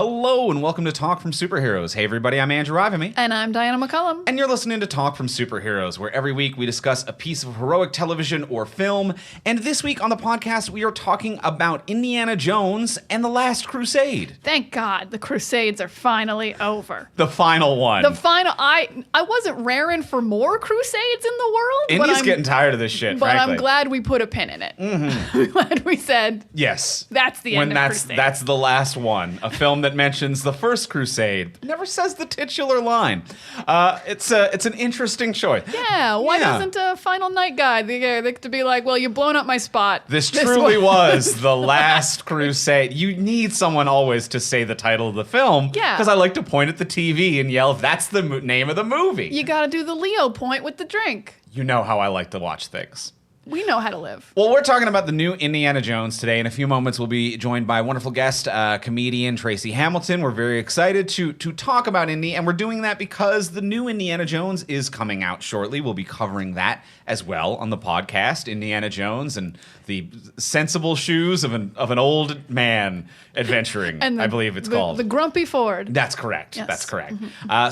Hello and welcome to Talk from Superheroes. Hey everybody, I'm Andrew Ivamy. And I'm Diana McCullum. And you're listening to Talk from Superheroes, where every week we discuss a piece of heroic television or film. And this week on the podcast, we are talking about Indiana Jones and the Last Crusade. Thank God the Crusades are finally over. The final one. I wasn't raring for more Crusades in the world. Indy's getting tired of this shit, but frankly. I'm glad we put a pin in it. Mm-hmm. I'm glad we said, yes, that's the end of Crusade. That's the last one. A film that mentions the first Crusade, never says the titular line. It's an interesting choice. Yeah, why doesn't a Final Night guy they to be like, well, you've blown up my spot. This truly was the Last Crusade. You need someone always to say the title of the film. Yeah. Because I like to point at the TV and yell, that's the name of the movie. You gotta do the Leo point with the drink. You know how I like to watch things. We know how to live. Well, we're talking about the new Indiana Jones today. In a few moments, we'll be joined by a wonderful guest, comedian Tracy Hamilton. We're very excited to talk about Indy, and we're doing that because the new Indiana Jones is coming out shortly. We'll be covering that as well on the podcast, Indiana Jones and the sensible shoes of an old man adventuring, I believe it's called. The Grumpy Ford. That's correct. Yes. That's correct.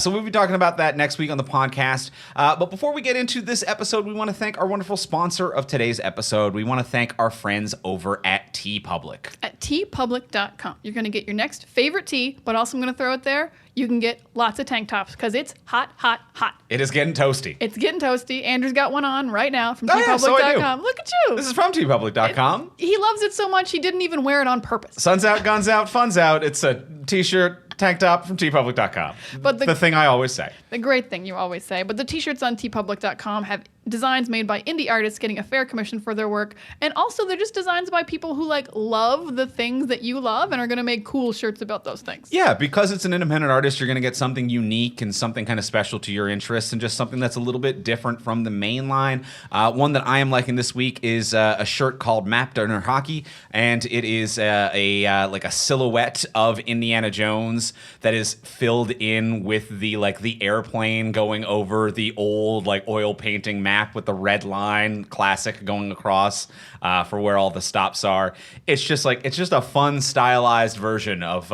So we'll be talking about that next week on the podcast. But before we get into this episode, we want to thank our wonderful sponsor of today's episode. We want to thank our friends over at TeePublic. At teepublic.com. You're going to get your next favorite tea, but also I'm going to throw it there. You can get lots of tank tops because it's hot, hot, hot. It is getting toasty. It's getting toasty. Andrew's got one on right now from teepublic.com. teepublic.com. Yeah, so I do. Look at you. This is from teepublic.com. He loves it so much he didn't even wear it on purpose. Sun's out, guns out, fun's out. It's a t-shirt, tank top from teepublic.com. But the thing I always say. The great thing you always say. But the t-shirts on teepublic.com have designs made by indie artists getting a fair commission for their work. And also they're just designs by people who love the things that you love and are going to make cool shirts about those things. Yeah, because it's an independent artist, you're going to get something unique and something kind of special to your interests and just something that's a little bit different from the main line. One that I am liking this week is a shirt called Map Dinner Hockey, and it is a silhouette of Indiana Jones that is filled in with the airplane going over the old oil painting map with the red line, classic, going across for where all the stops are. It's just a fun, stylized version of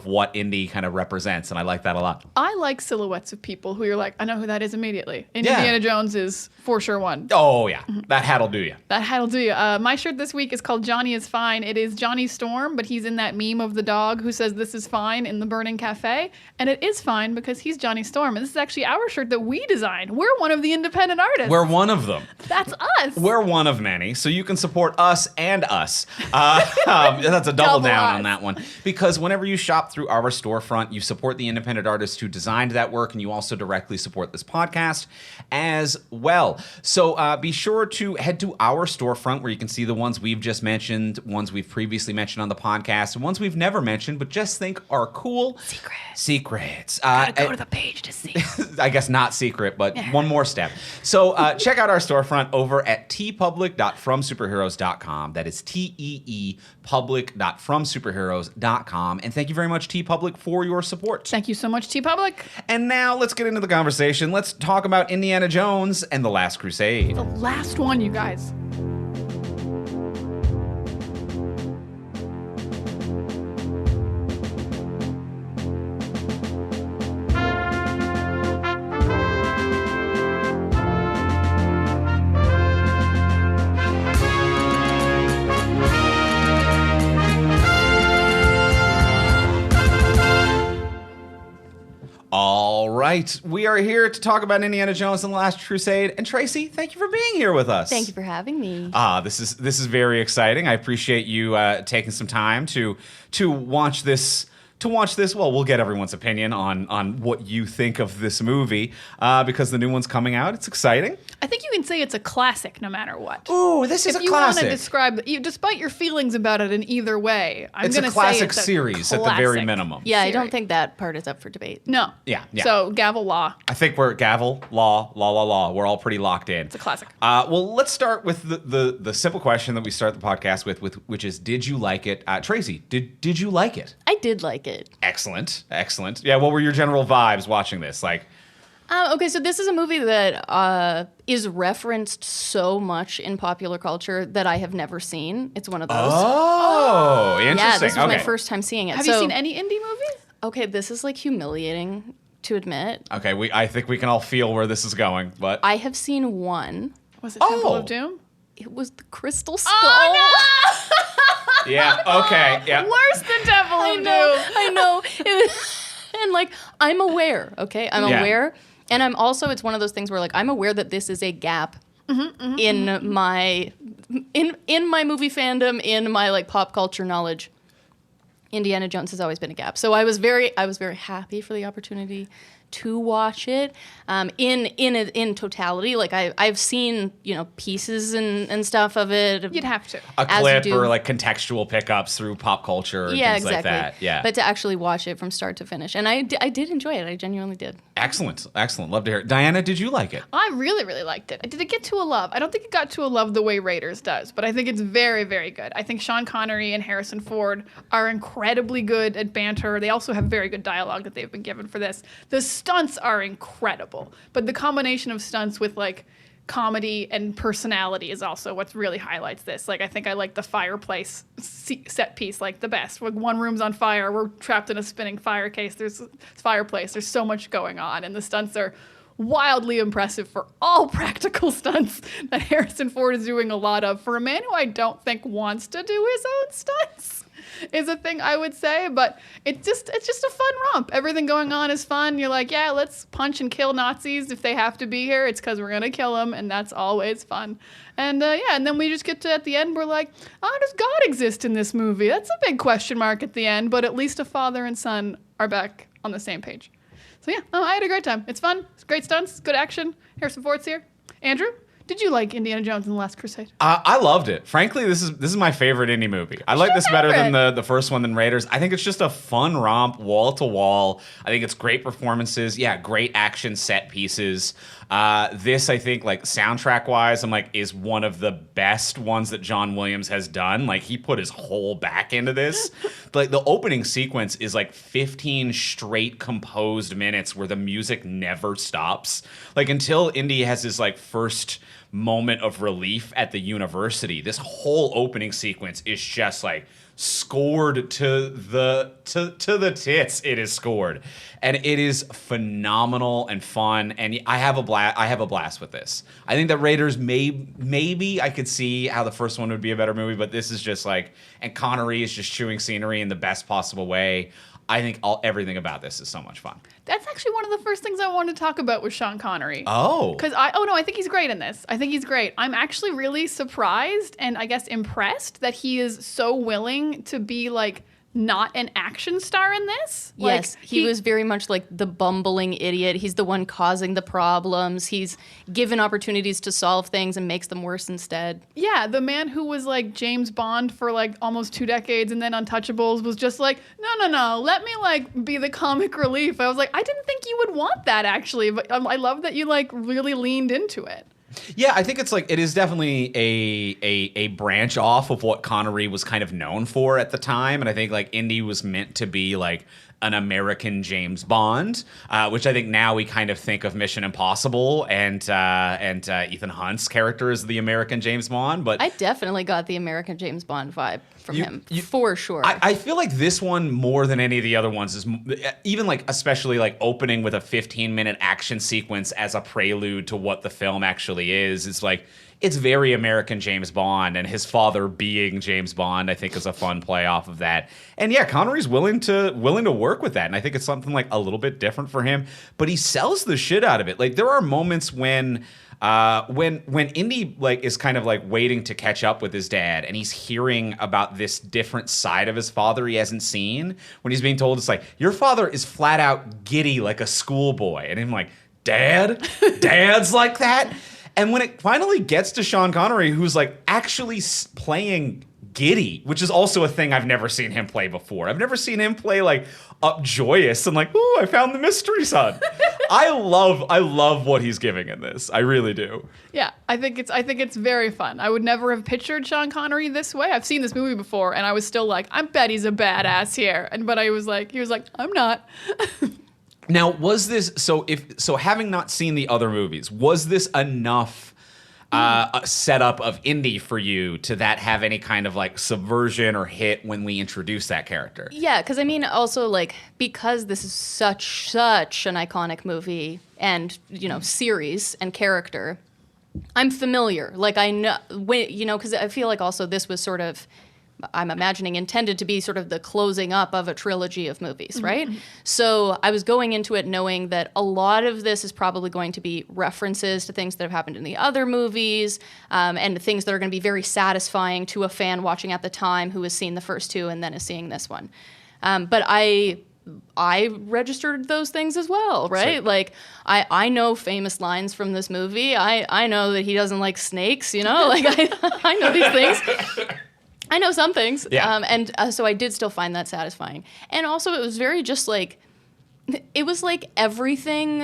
what Indy kind of represents, and I like that a lot. I like silhouettes of people who you're like, I know who that is immediately. And Indiana Jones is for sure one. Oh yeah, that hat'll do you. That hat'll do you. My shirt this week is called Johnny is Fine. It is Johnny Storm, but he's in that meme of the dog who says this is fine in the burning cafe, and it is fine because he's Johnny Storm. And this is actually our shirt that we designed. We're one of the independent artists. We're one of them. That's us. We're one of many, so you can support us and us. That's a double down on that one. Because whenever you shop through our storefront, you support the independent artist who designed that work, and you also directly support this podcast as well. So be sure to head to our storefront where you can see the ones we've just mentioned, ones we've previously mentioned on the podcast, and ones we've never mentioned but just think are cool. Secrets. Gotta go to the page to see. I guess not secret, but one more step. So check out our storefront over at teepublic.fromsuperheroes.com. That is teepublic.fromsuperheroes.com. And thank you very much, TeePublic, for your support. Thank you so much, TeePublic. And now let's get into the conversation. Let's talk about Indiana Jones and the Last Crusade. The last one, you guys. All right, we are here to talk about Indiana Jones and the Last Crusade. And Tracy, thank you for being here with us. Thank you for having me. This is very exciting. I appreciate you taking some time to watch this. Well, we'll get everyone's opinion on what you think of this movie because the new one's coming out. It's exciting. I think you can say it's a classic no matter what. Ooh, this is a classic. If you want to describe, despite your feelings about it in either way, I'm going to say it's a classic series at the very minimum. Yeah, I don't think that part is up for debate. No. Yeah. So, gavel law. I think we're gavel, law. We're all pretty locked in. It's a classic. Well, let's start with the simple question that we start the podcast with which is, did you like it? Tracy, did you like it? I did like it. Excellent. Yeah, what were your general vibes watching this? Okay, so this is a movie that is referenced so much in popular culture that I have never seen. It's one of those. Oh, interesting. Yeah, this was okay. my first time seeing it. Have you seen any indie movies? Okay, this is like humiliating to admit. Okay, I think we can all feel where this is going, but I have seen one. Was it Temple Oh. of Doom? It was the Crystal Skull. yeah, okay, yeah. Worse than Temple of Doom. I know. And like, I'm aware, okay? I'm Yeah. aware. And I'm also, it's one of those things where like, I'm aware that this is a gap in my movie fandom, in my like pop culture knowledge. Indiana Jones has always been a gap. So I was very happy for the opportunity to watch it in totality. Like I've seen, pieces and stuff of it. You'd have to. A as clip you do. or like contextual pickups through pop culture and things like that. Yeah. But to actually watch it from start to finish. And I did enjoy it. I genuinely did. Excellent. Love to hear it. Diana, did you like it? I really, really liked it. Did it get to a love? I don't think it got to a love the way Raiders does, but I think it's very, very good. I think Sean Connery and Harrison Ford are incredibly good at banter. They also have very good dialogue that they've been given for this. The stunts are incredible, but the combination of stunts with like comedy and personality is also what really highlights this. Like I think I like the fireplace set piece like the best. Like one room's on fire, we're trapped in a spinning fire case. There's fireplace. There's so much going on, and the stunts are wildly impressive for all practical stunts that Harrison Ford is doing a lot of for a man who I don't think wants to do his own stunts. Is a thing I would say, but it's just a fun romp. Everything going on is fun. You're like, yeah, let's punch and kill Nazis if they have to be here. It's because we're gonna kill them, and that's always fun. And and then we just get to at the end, we're like, oh, does God exist in this movie? That's a big question mark at the end, but at least a father and son are back on the same page. So yeah, I had a great time. It's fun. It's great stunts, good action. Harrison Ford's here. Andrew, did you like Indiana Jones and the Last Crusade? I loved it. Frankly, this is my favorite indie movie. I like this better than the first one than Raiders. I think it's just a fun romp, wall to wall. I think it's great performances. Yeah, great action set pieces. This, I think, like soundtrack wise, I'm like, is one of the best ones that John Williams has done. Like he put his whole back into this. Like the opening sequence is like 15 straight composed minutes where the music never stops. Like until Indy has his like first moment of relief at the university, this whole opening sequence is just like scored to the tits. It is scored, and it is phenomenal and fun. And I have a blast with this. I think that Raiders maybe I could see how the first one would be a better movie, but this is just like, and Connery is just chewing scenery in the best possible way. I think everything about this is so much fun. That's actually one of the first things I wanted to talk about with Sean Connery. Oh. Because I think he's great in this. I think he's great. I'm actually really surprised and I guess impressed that he is so willing to be like not an action star in this. Yes, Like, he was very much like the bumbling idiot. He's the one causing the problems. He's given opportunities to solve things and makes them worse instead. Yeah, the man who was like James Bond for like almost 2 decades and then Untouchables was just like, no, let me like be the comic relief. I was like, I didn't think you would want that actually, but I love that you like really leaned into it. Yeah, I think it's like it is definitely a branch off of what Connery was kind of known for at the time, and I think like Indy was meant to be like an American James Bond, which I think now we kind of think of Mission Impossible and Ethan Hunt's character as the American James Bond. But I definitely got the American James Bond vibe from him, for sure. I feel like this one more than any of the other ones is even like especially like opening with a 15-minute action sequence as a prelude to what the film actually is. It's like it's very American James Bond, and his father being James Bond, I think, is a fun play off of that. And yeah, Connery's willing to work with that, and I think it's something like a little bit different for him. But he sells the shit out of it. Like there are moments when Indy like is kind of like waiting to catch up with his dad, and he's hearing about this different side of his father he hasn't seen. When he's being told it's like your father is flat out giddy like a schoolboy, and I'm like, Dad's like that. And when it finally gets to Sean Connery, who's like actually playing giddy, which is also a thing I've never seen him play before. I've never seen him play like upjoyous and like, ooh, I found the mystery son. I love what he's giving in this. I really do. Yeah, I think it's very fun. I would never have pictured Sean Connery this way. I've seen this movie before, and I was still like, I bet he's a badass here. But he was like, I'm not. Now, was this having not seen the other movies, was this enough a setup of Indy for you to that have any kind of like subversion or hit when we introduce that character? Yeah, because I mean, also like because this is such an iconic movie and series and character, I'm familiar. Like I know, because I feel like also this was sort of, I'm imagining, intended to be sort of the closing up of a trilogy of movies, right? Mm-hmm. So I was going into it knowing that a lot of this is probably going to be references to things that have happened in the other movies, and things that are going to be very satisfying to a fan watching at the time who has seen the first two and then is seeing this one. But I registered those things as well, right? Sure. Like, I know famous lines from this movie. I know that he doesn't like snakes, like I know these things. I know some things. Yeah. And so I did still find that satisfying. And also it was very just like, it was like everything,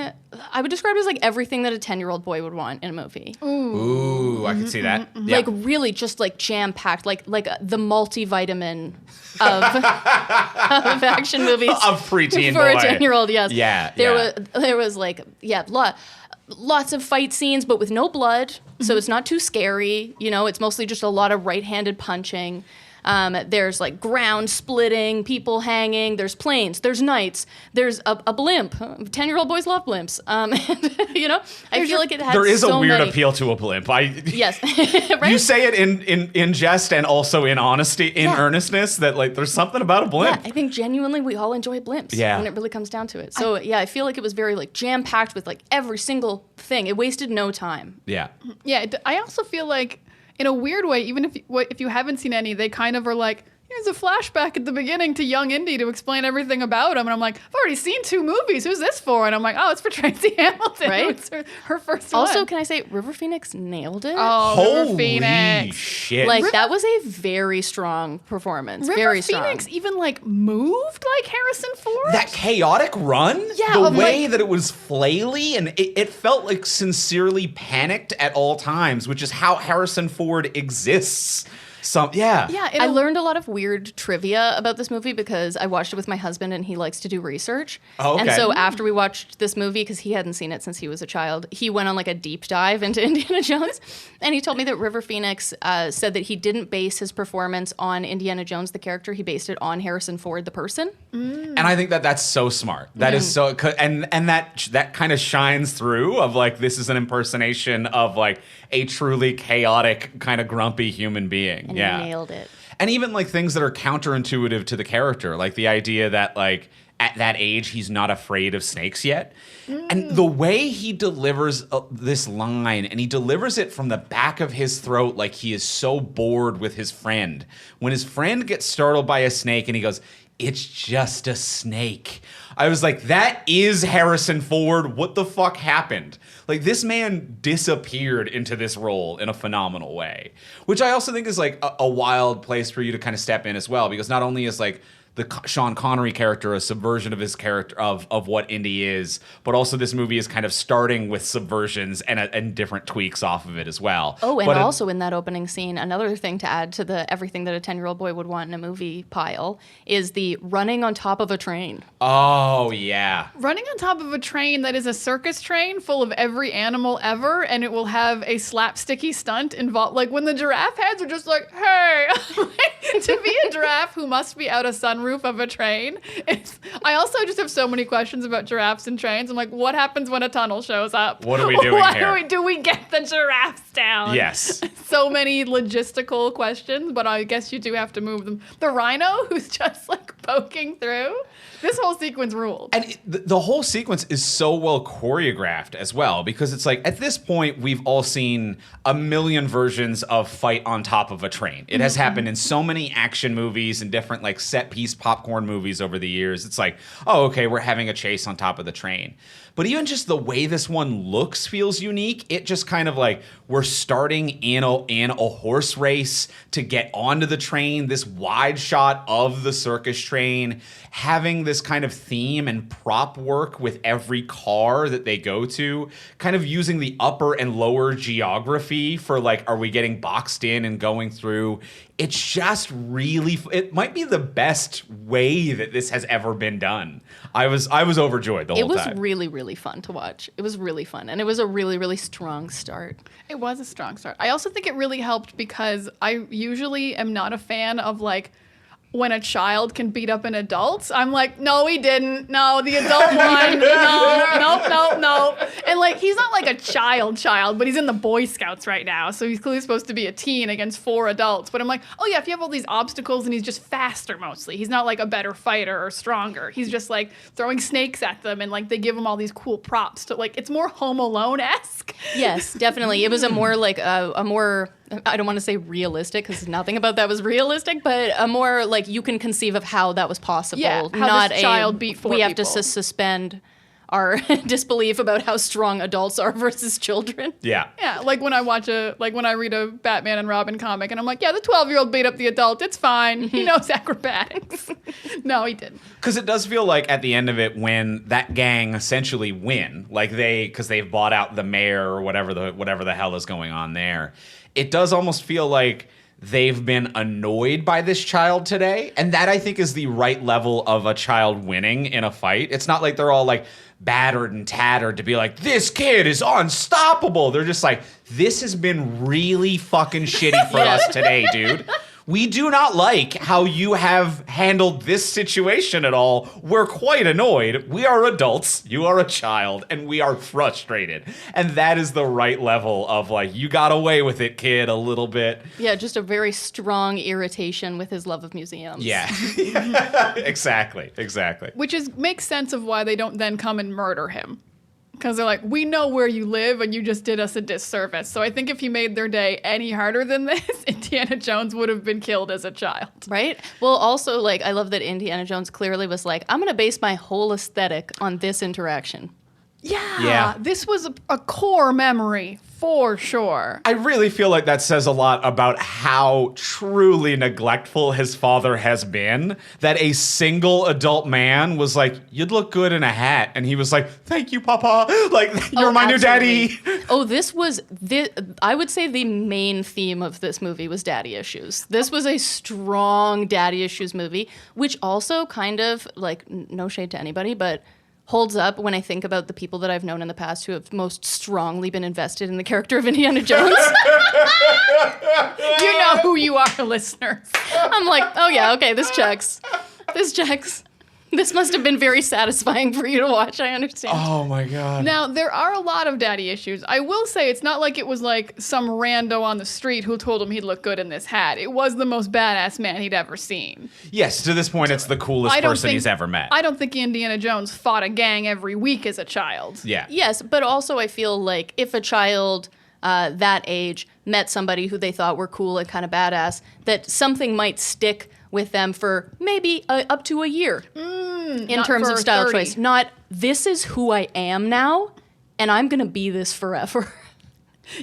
I would describe it as like everything that a 10-year-old boy would want in a movie. Ooh, I can see that. Yeah. Like really just like jam-packed, like the multivitamin of action movies. Of preteen for boy. a 10-year-old, yes. Yeah. There was like, lots of fight scenes, but with no blood, so it's not too scary. It's mostly just a lot of right-handed punching. There's like ground splitting, people hanging. There's planes. There's knights. There's a blimp. 10-year-old boys love blimps. I feel like it has. There is so a weird many. appeal to a blimp. Yes, right? You say it in jest and also in honesty, in earnestness. That like there's something about a blimp. Yeah, I think genuinely we all enjoy blimps. Yeah. When it really comes down to it. So I feel like it was very like jam packed with like every single thing. It wasted no time. Yeah. Yeah. I also feel like, in a weird way, even if you haven't seen any, they kind of are like, here's a flashback at the beginning to young Indy to explain everything about him. And I'm like, I've already seen 2 movies. Who's this for? And I'm like, oh, it's for Tracy Hamilton. Right? It's her first Also, one. can I say, River Phoenix nailed it? Oh, River Holy Phoenix. shit. Like, that was a very strong performance. River very Phoenix strong. even like moved like Harrison Ford. That chaotic run, Yeah, the of, way like- that it was flaily and it felt like sincerely panicked at all times, which is how Harrison Ford exists. Yeah. I learned a lot of weird trivia about this movie because I watched it with my husband and he likes to do research. Oh, okay. And so after we watched this movie, because he hadn't seen it since he was a child, he went on like a deep dive into Indiana Jones. And he told me that River Phoenix said that he didn't base his performance on Indiana Jones, the character. He based it on Harrison Ford, the person. And I think that's so smart. That is so, and that kind of shines through of like, this is an impersonation of like a truly chaotic, kind of grumpy human being. And yeah. he nailed it. And even like things that are counterintuitive to the character, like the idea that like at that age he's not afraid of snakes yet. And the way he delivers this line, and he delivers it from the back of his throat like he is so bored with his friend. When his friend gets startled by a snake and he goes, "It's just a snake." I was like, that is Harrison Ford. What the fuck happened? Like, this man disappeared into this role in a phenomenal way, which I also think is like a wild place for you to kind of step in as well, because not only is like the Sean Connery character a subversion of his character of what Indy is, but also this movie is kind of starting with subversions and different tweaks off of it as well. Oh, and but also in that opening scene, another thing to add to the everything that a 10-year-old boy would want in a movie pile is the running on top of a train. Oh, yeah. Running on top of a train that is a circus train full of every animal ever, and it will have a slapsticky stunt involved. Like when the giraffe heads are just like, hey, to be a giraffe who must be out a sunroof of a train. I also just have so many questions about giraffes and trains. I'm like, what happens when a tunnel shows up? What are we doing here? Do we get the giraffes down? Yes. So many logistical questions, but I guess you do have to move them. The rhino who's just like poking through. This whole sequence ruled. And the whole sequence is so well choreographed as well, because it's like, at this point, we've all seen a million versions of fight on top of a train. It has happened in so many action movies and different like set piece popcorn movies over the years. It's like, oh, okay, we're having a chase on top of the train. But even just the way this one looks feels unique. It just kind of like, we're starting in a horse race to get onto the train, this wide shot of the circus train, having this kind of theme and prop work with every car that they go to, kind of using the upper and lower geography for like, are we getting boxed in and going through? It's just really, it might be the best way that this has ever been done. I was overjoyed the whole time. It was really, really fun to watch. It was really fun. And it was a really, really strong start. It was a strong start. I also think it really helped because I usually am not a fan of like when a child can beat up an adult. I'm like, no, he didn't. No, the adult won. No. And like, he's not like a child, but he's in the Boy Scouts right now. So he's clearly supposed to be a teen against 4 adults. But I'm like, oh yeah, if you have all these obstacles and he's just faster mostly. He's not like a better fighter or stronger. He's just like throwing snakes at them and like they give him all these cool props to like, it's more Home Alone-esque. Yes, definitely. It was a more like a more, I don't want to say realistic because nothing about that was realistic, but a more like you can conceive of how that was possible. Yeah, how not this child beat 4 we have people. to suspend our disbelief about how strong adults are versus children. Yeah. Yeah, like when I read a Batman and Robin comic and I'm like, yeah, the 12-year-old beat up the adult. It's fine. He knows acrobatics. No, he didn't. Because it does feel like at the end of it, when that gang essentially win, like because they've bought out the mayor or whatever the hell is going on there, it does almost feel like they've been annoyed by this child today. And that, I think, is the right level of a child winning in a fight. It's not like they're all like battered and tattered to be like, this kid is unstoppable. They're just like, this has been really fucking shitty for us today, dude. We do not like how you have handled this situation at all. We're quite annoyed. We are adults. You are a child, and we are frustrated. And that is the right level of like, you got away with it, kid, a little bit. Yeah, just a very strong irritation with his love of museums. Yeah. Exactly. Which makes sense of why they don't then come and murder him. Because they're like, we know where you live and you just did us a disservice. So I think if you made their day any harder than this, Indiana Jones would have been killed as a child. Right? Well, also, like, I love that Indiana Jones clearly was like, I'm going to base my whole aesthetic on this interaction. Yeah. This was a core memory, for sure. I really feel like that says a lot about how truly neglectful his father has been, that a single adult man was like, you'd look good in a hat. And he was like, thank you, Papa. Like, you're my new daddy. Oh, I would say the main theme of this movie was daddy issues. This was a strong daddy issues movie, which also kind of, like, no shade to anybody, but holds up when I think about the people that I've known in the past who have most strongly been invested in the character of Indiana Jones. You know who you are, listeners. I'm like, oh yeah, okay, this checks. This must have been very satisfying for you to watch, I understand. Oh my God. Now, there are a lot of daddy issues. I will say it's not like it was like some rando on the street who told him he'd look good in this hat. It was the most badass man he'd ever seen. Yes, to this point, it's the coolest person he's ever met. I don't think Indiana Jones fought a gang every week as a child. Yeah. Yes, but also I feel like if a child that age met somebody who they thought were cool and kind of badass, that something might stick with them for maybe up to a year in terms of style 30. choice. Not, this is who I am now, and I'm going to be this forever.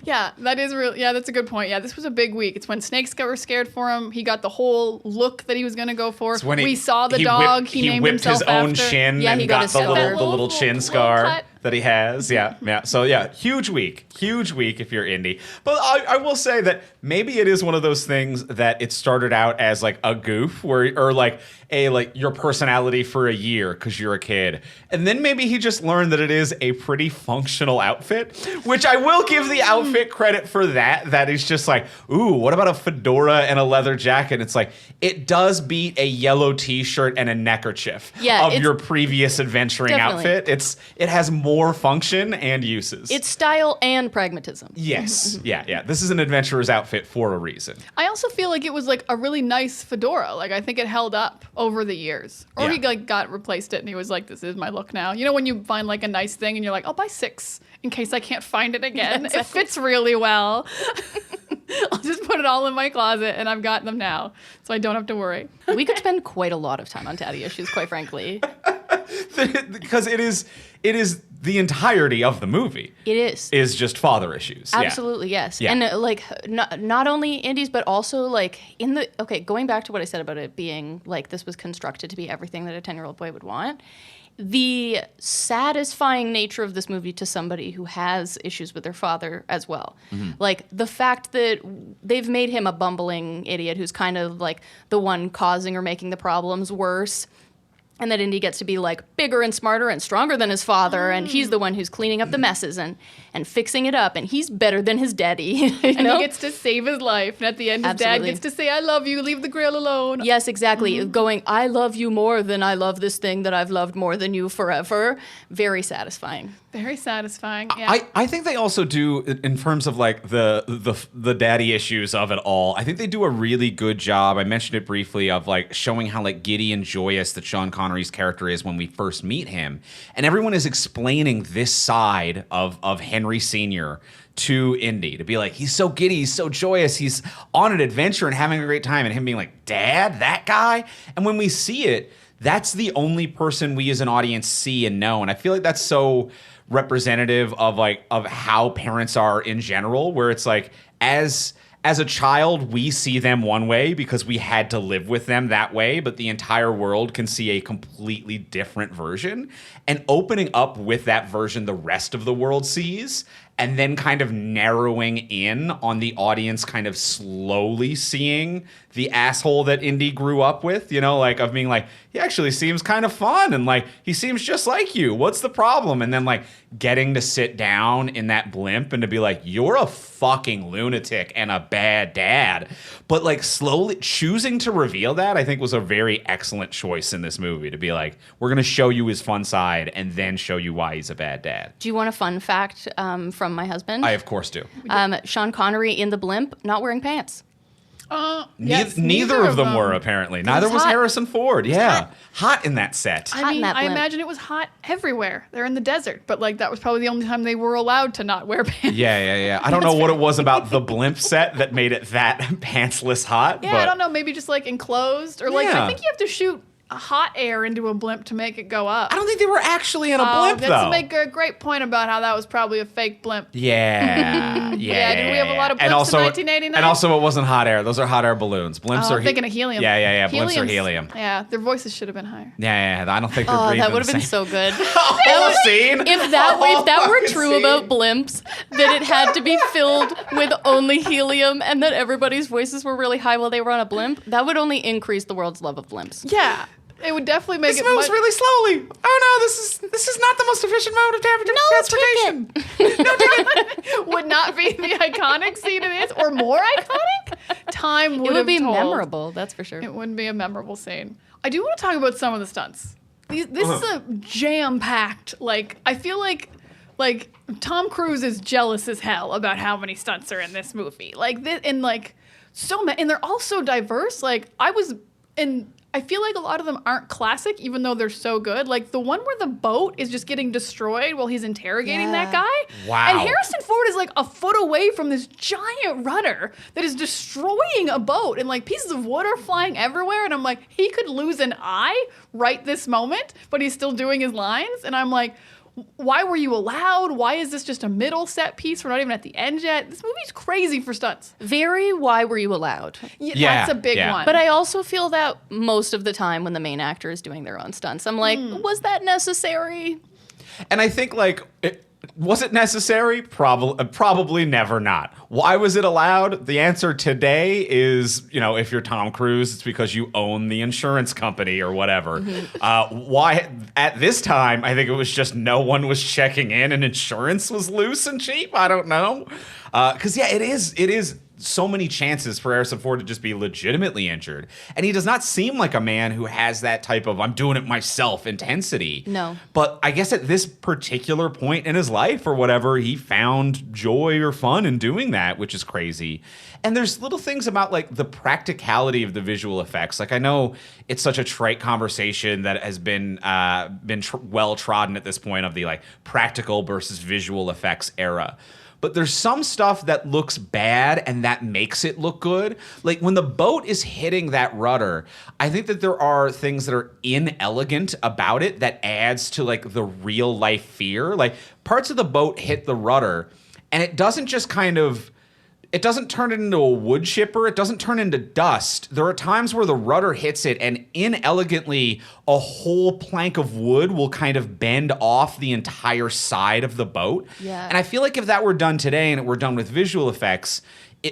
Yeah, that is real. Yeah, that's a good point. Yeah, this was a big week. It's when snakes were scared for him. He got the whole look that he was going to go for. We saw the dog. He named whipped himself his own after. chin Yeah, and he got got his the little chin little scar cut. that he has. Yeah. So yeah, huge week if you're indie. But I will say that maybe it is one of those things that it started out as like a goof or like your personality for a year because you're a kid. And then maybe he just learned that it is a pretty functional outfit, which I will give the outfit credit for that. That is just like, ooh, what about a fedora and a leather jacket? It's like, it does beat a yellow t-shirt and a neckerchief of your previous adventuring outfit. It has more function and uses. It's style and pragmatism. Yes. Yeah. This is an adventurer's outfit for a reason. I also feel like it was like a really nice fedora. Like I think it held up over the years. Or he like got replaced it and he was like, this is my look now. You know when you find like a nice thing and you're like, I'll buy 6 in case I can't find it again. Exactly. It fits really well. I'll just put it all in my closet and I've got them now. So I don't have to worry. We could spend quite a lot of time on daddy issues, quite frankly. because it is the entirety of the movie. It is just father issues. Absolutely, yes. Yeah. And like not only indies, but also like going back to what I said about it being like this was constructed to be everything that a 10-year-old boy would want. The satisfying nature of this movie to somebody who has issues with their father as well. Mm-hmm. Like the fact that they've made him a bumbling idiot who's kind of like the one causing or making the problems worse. And that Indy gets to be like bigger and smarter and stronger than his father, and he's the one who's cleaning up the messes and fixing it up, and he's better than his daddy. And he gets to save his life, and at the end, his dad gets to say, "I love you. Leave the grill alone." Yes, exactly. Mm-hmm. Going, "I love you more than I love this thing that I've loved more than you forever." Very satisfying. Very satisfying. Yeah. I think they also do, in terms of like the daddy issues of it all, I think they do a really good job. I mentioned it briefly of like showing how like giddy and joyous that Sean Connery's character is when we first meet him. And everyone is explaining this side of Henry Sr. to Indy, to be like, he's so giddy, he's so joyous, he's on an adventure and having a great time, and him being like, Dad, that guy? And when we see it, that's the only person we as an audience see and know. And I feel like that's so representative of how parents are in general, where it's like as a child we see them one way because we had to live with them that way, but the entire world can see a completely different version, and opening up with that version the rest of the world sees, and then kind of narrowing in on the audience kind of slowly seeing the asshole that Indy grew up with, like of being like, he actually seems kind of fun, and like he seems just like you. What's the problem? And then like getting to sit down in that blimp and to be like, you're a fucking lunatic and a bad dad. But like slowly choosing to reveal that, I think was a very excellent choice in this movie, to be like, we're going to show you his fun side and then show you why he's a bad dad. Do you want a fun fact from my husband? I of course do. Sean Connery in the blimp, not wearing pants. Yes, neither of them were, apparently. Neither was Harrison Ford. Yeah. Hot in that set. I mean, I imagine it was hot everywhere. They're in the desert, but like that was probably the only time they were allowed to not wear pants. Yeah. I don't know what it was about the blimp set that made it that pantsless hot. Yeah, but I don't know. Maybe just like enclosed, or like I think you have to shoot hot air into a blimp to make it go up. I don't think they were actually in a blimp, though. That's make a great point about how that was probably a fake blimp. Yeah. Yeah, did we have a lot of blimps in 1989? And also it wasn't hot air. Those are hot air balloons. Blimps are... I'm thinking of helium. Yeah. Blimps are helium. Yeah, their voices should have been higher. Yeah. I don't think they're breathing that would have the been same. so good. Whole scene. If that were true about blimps, that it had to be filled with only helium and that everybody's voices were really high while they were on a blimp, that would only increase the world's love of blimps. Yeah. It would definitely make This moves really slowly. Oh no, this is not the most efficient mode of transportation. No ticket. Would not be the iconic scene it is, or more iconic. Time would have be told. Memorable. That's for sure. It wouldn't be a memorable scene. I do want to talk about some of the stunts. This is a jam-packed. Like I feel like Tom Cruise is jealous as hell about how many stunts are in this movie. Like this, and like so many, and they're all so diverse. Like I feel like a lot of them aren't classic, even though they're so good. Like the one where the boat is just getting destroyed while he's interrogating that guy. Wow. And Harrison Ford is like a foot away from this giant rudder that is destroying a boat, and like pieces of wood are flying everywhere. And I'm like, he could lose an eye right this moment, but he's still doing his lines. And I'm like, why were you allowed? Why is this just a middle set piece? We're not even at the end yet. This movie's crazy for stunts. Very why were you allowed? Yeah, that's a big one. But I also feel that most of the time when the main actor is doing their own stunts, I'm like, was that necessary? And I think like... was it necessary? Probably never not. Why was it allowed? The answer today is, if you're Tom Cruise, it's because you own the insurance company or whatever. Why at this time, I think it was just no one was checking in and insurance was loose and cheap. I don't know. Because it is so many chances for Harrison Ford to just be legitimately injured. And he does not seem like a man who has that type of I'm doing it myself intensity. No. But I guess at this particular point in his life or whatever, he found joy or fun in doing that, which is crazy. And there's little things about like the practicality of the visual effects. Like I know it's such a trite conversation that has been well trodden at this point of the like practical versus visual effects era. but there's some stuff that looks bad and that makes it look good. Like when the boat is hitting that rudder, I think that there are things that are inelegant about it that adds to like the real life fear. Like parts of the boat hit the rudder and it doesn't just kind of, it doesn't turn it into a wood chipper. It doesn't turn into dust. There are times where the rudder hits it and inelegantly a whole plank of wood will kind of bend off the entire side of the boat. Yeah. And I feel like if that were done today and it were done with visual effects,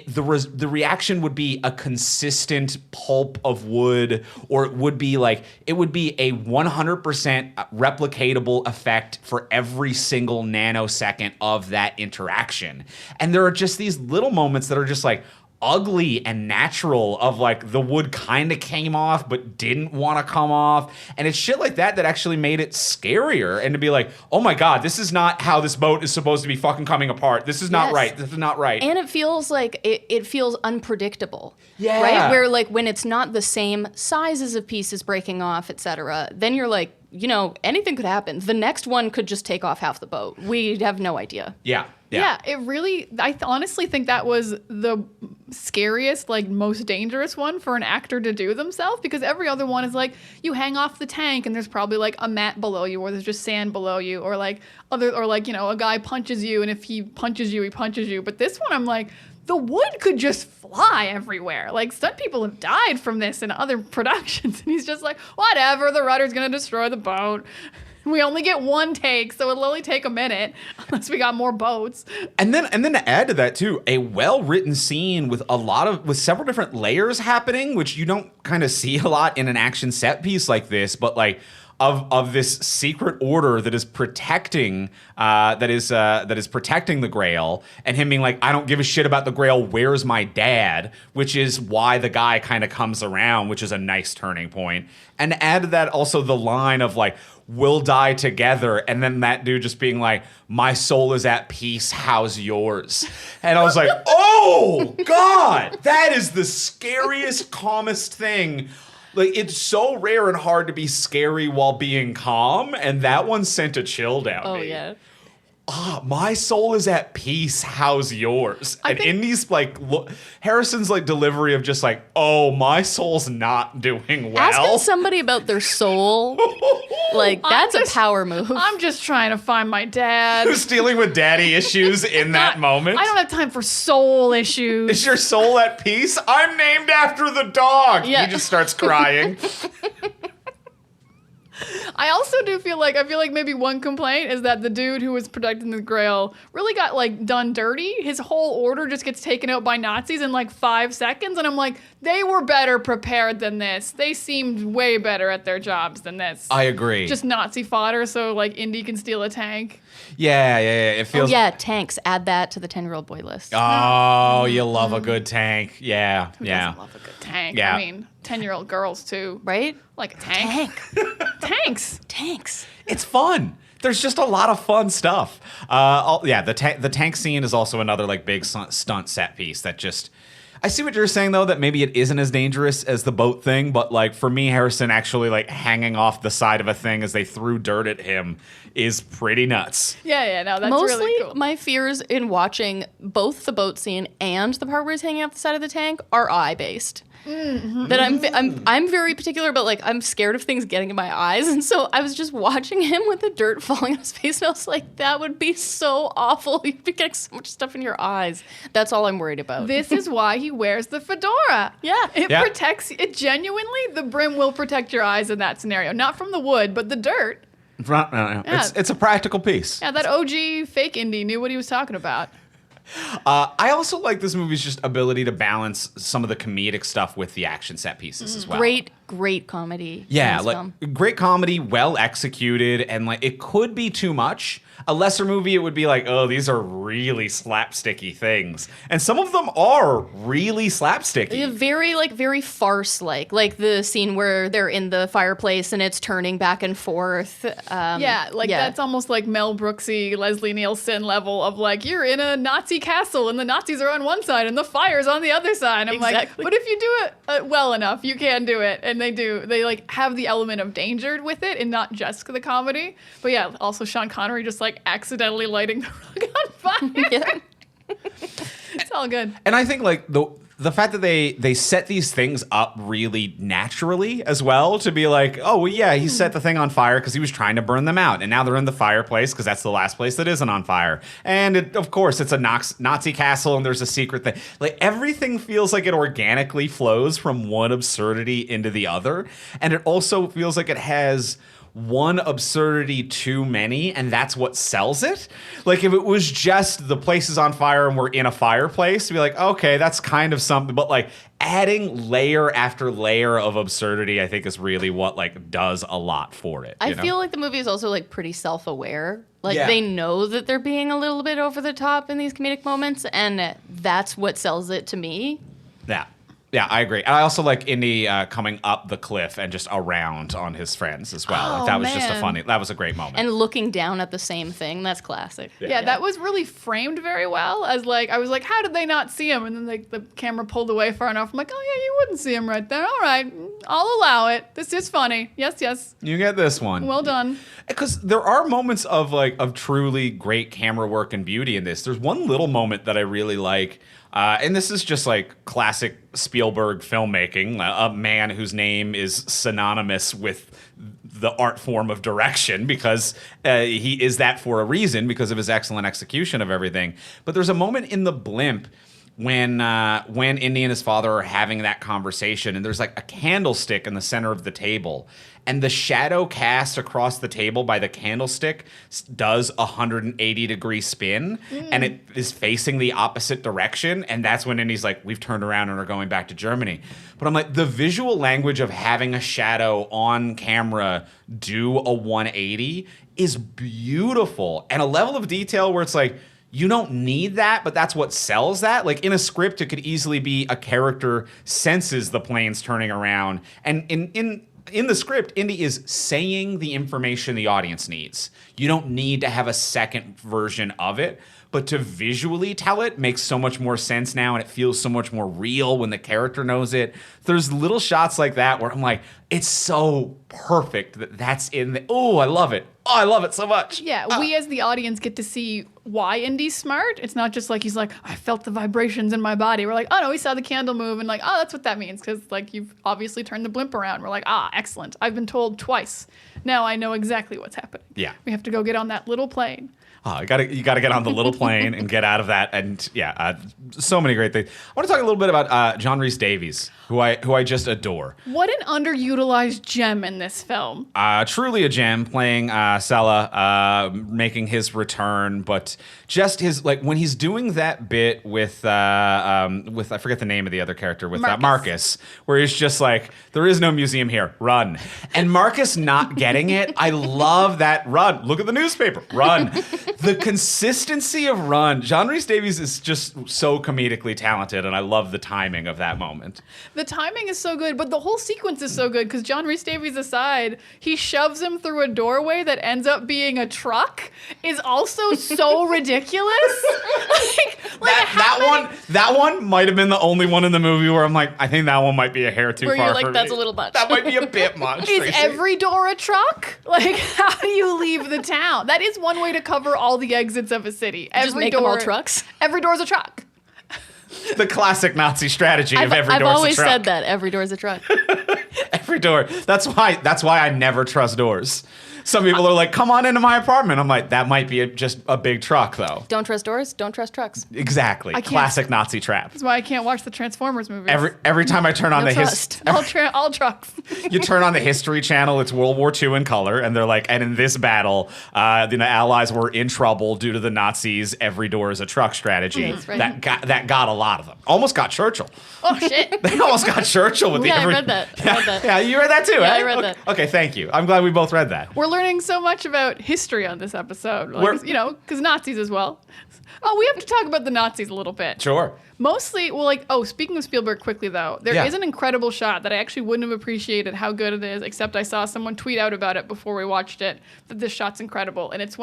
the reaction would be a consistent pulp of wood, or it would be a 100% replicatable effect for every single nanosecond of that interaction. And there are just these little moments that are just like ugly and natural of like the wood kind of came off but didn't want to come off, and it's shit like that that actually made it scarier, and to be like, oh my god, this is not how this boat is supposed to be fucking coming apart. This is not right. This is not right. And it feels like it feels unpredictable. Yeah. Right? Where like when it's not the same sizes of pieces breaking off, etc., then you're like, you know, anything could happen. The next one could just take off half the boat. We have no idea. Yeah. Yeah, it really, honestly think that was the scariest, like most dangerous one for an actor to do themselves, because every other one is like, you hang off the tank and there's probably like a mat below you, or there's just sand below you, or like you know, a guy punches you and if he punches you, he punches you. But this one, I'm like, the wood could just fly everywhere. Like, stunt people have died from this in other productions. And he's just like, whatever, the rudder's going to destroy the boat. We only get one take, so it'll only take a minute unless we got more boats. And then to add to that too, a well-written scene with several different layers happening, which you don't kind of see a lot in an action set piece like this, but like of this secret order that is protecting protecting the Grail, and him being like, I don't give a shit about the Grail, where's my dad? Which is why the guy kind of comes around, which is a nice turning point. And add to that also the line of like, we'll die together, and then that dude just being like, my soul is at peace, how's yours? And I was like, oh god, that is the scariest, calmest thing. Like, it's so rare and hard to be scary while being calm, and that one sent a chill down me. Oh, yeah. My soul is at peace, how's yours? And Indy's like, Harrison's like delivery of just like, oh, my soul's not doing well. Asking somebody about their soul, like, that's a power move. I'm just trying to find my dad. Who's dealing with daddy issues in that moment? I don't have time for soul issues. Is your soul at peace? I'm named after the dog. Yeah. He just starts crying. I also do feel like maybe one complaint is that the dude who was protecting the Grail really got like done dirty. His whole order just gets taken out by Nazis in like 5 seconds, and I'm like, they were better prepared than this. They seemed way better at their jobs than this. I agree. Just Nazi fodder, so like Indy can steal a tank. Yeah. It feels. Oh, yeah, tanks. Add that to the 10-year-old boy list. Oh, you love a good tank. Yeah. Who doesn't love a good tank? Yeah. I mean, 10-year-old girls too. Right? Like a tank. Tanks. It's fun. There's just a lot of fun stuff. The tank scene is also another like big stunt set piece that just. I see what you're saying though, that maybe it isn't as dangerous as the boat thing, but like for me, Harrison actually like hanging off the side of a thing as they threw dirt at him is pretty nuts. Yeah, no, that's Mostly really cool. my fears in watching both the boat scene and the part where he's hanging off the side of the tank are eye-based. Mm-hmm. That I'm very particular about, like, I'm scared of things getting in my eyes, and so I was just watching him with the dirt falling on his face, and I was like, that would be so awful. You'd be getting so much stuff in your eyes. That's all I'm worried about. This is why he wears the fedora. Yeah. It protects, it genuinely, the brim will protect your eyes in that scenario. Not from the wood, but the dirt. Yeah. It's a practical piece. Yeah, that OG fake Indy knew what he was talking about. I also like this movie's just ability to balance some of the comedic stuff with the action set pieces as well. Great comedy. Yeah, like great comedy, well executed, and like it could be too much. A lesser movie, it would be like, oh, these are really slapsticky things, and some of them are really slapsticky. Very farce-like the scene where they're in the fireplace and it's turning back and forth. That's almost like Mel Brooksy, Leslie Nielsen level of like, you're in a Nazi castle and the Nazis are on one side and the fire's on the other side. I'm like, but if you do it well enough, you can do it. And they do. They like have the element of danger with it and not just the comedy. But yeah, also Sean Connery just like accidentally lighting the rug on fire. Yeah. It's all good. And I think like the fact that they set these things up really naturally as well to be like, oh well, yeah, he set the thing on fire because he was trying to burn them out, and now they're in the fireplace because that's the last place that isn't on fire. And of course, it's a Nazi castle, and there's a secret thing. Like everything feels like it organically flows from one absurdity into the other, and it also feels like it has one absurdity too many, and that's what sells it. Like if it was just the place is on fire and we're in a fireplace, to be like, okay, that's kind of something, but like adding layer after layer of absurdity, I think is really what like does a lot for it. I feel like the movie is also like pretty self-aware. Like Yeah. they know that they're being a little bit over the top in these comedic moments, and that's what sells it to me. Yeah, I agree. And I also like Indy coming up the cliff and just around on his friends as well. Like, Oh, that was just man. that was a great moment. And looking down at the same thing, that's classic. Yeah, that was really framed very well. As like, I was like, how did they not see him? And then like the camera pulled away far enough. I'm like, oh yeah, you wouldn't see him right there. All right, I'll allow it. This is funny. Yes. You get this one. Well done. Because there are moments of truly great camera work and beauty in this. There's one little moment that I really like. And this is just like classic Spielberg filmmaking, a man whose name is synonymous with the art form of direction because he is that for a reason because of his excellent execution of everything. But there's a moment in the blimp when Indy and his father are having that conversation, and there's like a candlestick in the center of the table, and the shadow cast across the table by the candlestick does a 180-degree spin, and it is facing the opposite direction, and that's when Indy's like, we've turned around and are going back to Germany. But I'm like, the visual language of having a shadow on camera do a 180 is beautiful, and a level of detail where it's like, you don't need that, but that's what sells that. Like in a script, it could easily be a character senses the plane's turning around. And in the script, Indy is saying the information the audience needs. You don't need to have a second version of it. But to visually tell it makes so much more sense now, and it feels so much more real when the character knows it. There's little shots like that where I'm like, it's so perfect that that's in the... Oh, I love it. Oh, I love it so much. Yeah, we as the audience get to see why Indy's smart. It's not just like he's like, I felt the vibrations in my body. We're like, oh no, we saw the candle move, and like, oh, that's what that means, because like you've obviously turned the blimp around. We're like, excellent. I've been told twice. Now I know exactly what's happening. Yeah. We have to go get on that little plane. You gotta get on the little plane and get out of that, and so many great things. I want to talk a little bit about John Rhys Davies, who I just adore. What an underutilized gem in this film. Truly a gem, playing Sella, making his return, but just his like when he's doing that bit with I forget the name of the other character with Marcus, where he's just like, there is no museum here, run, and Marcus not getting it. I love that run. Look at the newspaper, run. The consistency of run. John Rhys Davies is just so comedically talented, and I love the timing of that moment. The timing is so good, but the whole sequence is so good because John Rhys Davies aside, he shoves him through a doorway that ends up being a truck is also so ridiculous. That one might have been the only one in the movie where I'm like, I think that one might be a hair too Where far you're like, for that's me. a little much. That might be a bit much. Is Tracy. every door a truck? Like, how do you leave the town? That is one way to cover all the exits of a city. Just make them all trucks. Every door's a truck. The classic Nazi strategy of every I've door's always a truck. said that every door's a truck. Every door. That's why I never trust doors. Some people are like, come on into my apartment. I'm like, that might be just a big truck, though. Don't trust doors, don't trust trucks. Exactly. I can't- Classic Nazi trap. That's why I can't watch the Transformers movies. Every time I turn on No the trust. all trucks. you turn on the History Channel, it's World War II in color, and they're like, and in this battle, the Allies were in trouble due to the Nazis. Every door is a truck strategy. That's right. That got a lot of them. Almost got Churchill. Oh shit. They almost got Churchill with the. Yeah, I read that. Yeah, you read that too. Yeah, eh? I read okay. that. Okay, thank you. I'm glad we both read that. We're learning so much about history on this episode. We're- Like, because Nazis as well. Oh, we have to talk about the Nazis a little bit. Sure. Mostly, well, like, speaking of Spielberg quickly, though, there is an incredible shot that I actually wouldn't have appreciated how good it is, except I saw someone tweet out about it before we watched it, that this shot's incredible. And it's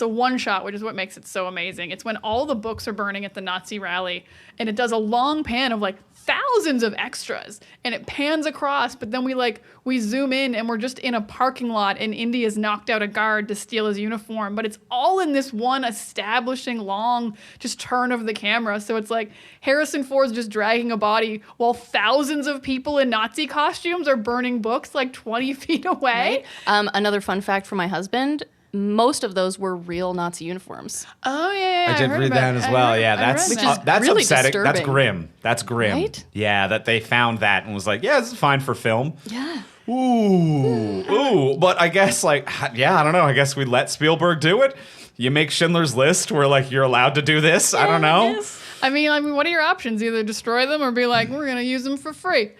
a one shot, which is what makes it so amazing. It's when all the books are burning at the Nazi rally, and it does a long pan of, like, thousands of extras, and it pans across, but then we zoom in, and we're just in a parking lot, and Indy has knocked out a guard to steal his uniform, but it's all in this one establishing long just turn of the camera. So it's like Harrison Ford's just dragging a body while thousands of people in Nazi costumes are burning books like 20 feet away. Right? Another fun fact for my husband, most of those were real Nazi uniforms. Oh, yeah. I did read that as well. Yeah, that's really upsetting. disturbing. That's grim. That's grim. Right? Yeah, that they found that and was like, yeah, this is fine for film. Yeah. Ooh. But I guess, I don't know. I guess we let Spielberg do it. You make Schindler's List where, you're allowed to do this. I don't know. Yes. I mean, what are your options? Either destroy them or be like, we're going to use them for free.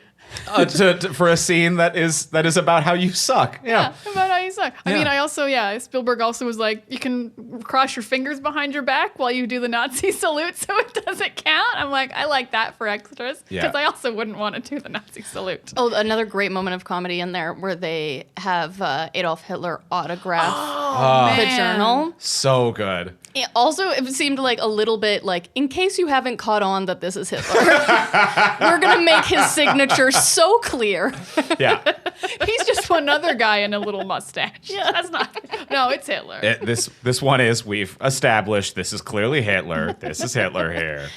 For a scene that is about how you suck. Yeah. About how you suck. I Yeah. mean, Spielberg also was like, you can cross your fingers behind your back while you do the Nazi salute so it doesn't count. I'm like, I like that for extras. Because I also wouldn't want to do the Nazi salute. Oh, another great moment of comedy in there where they have Adolf Hitler autograph the journal. So good. It seemed like a little bit in case you haven't caught on that this is Hitler, we're going to make his signature so clear. Yeah. He's just one other guy in a little mustache. Yeah, that's not. No, it's Hitler. This one is, we've established this is clearly Hitler. This is Hitler here.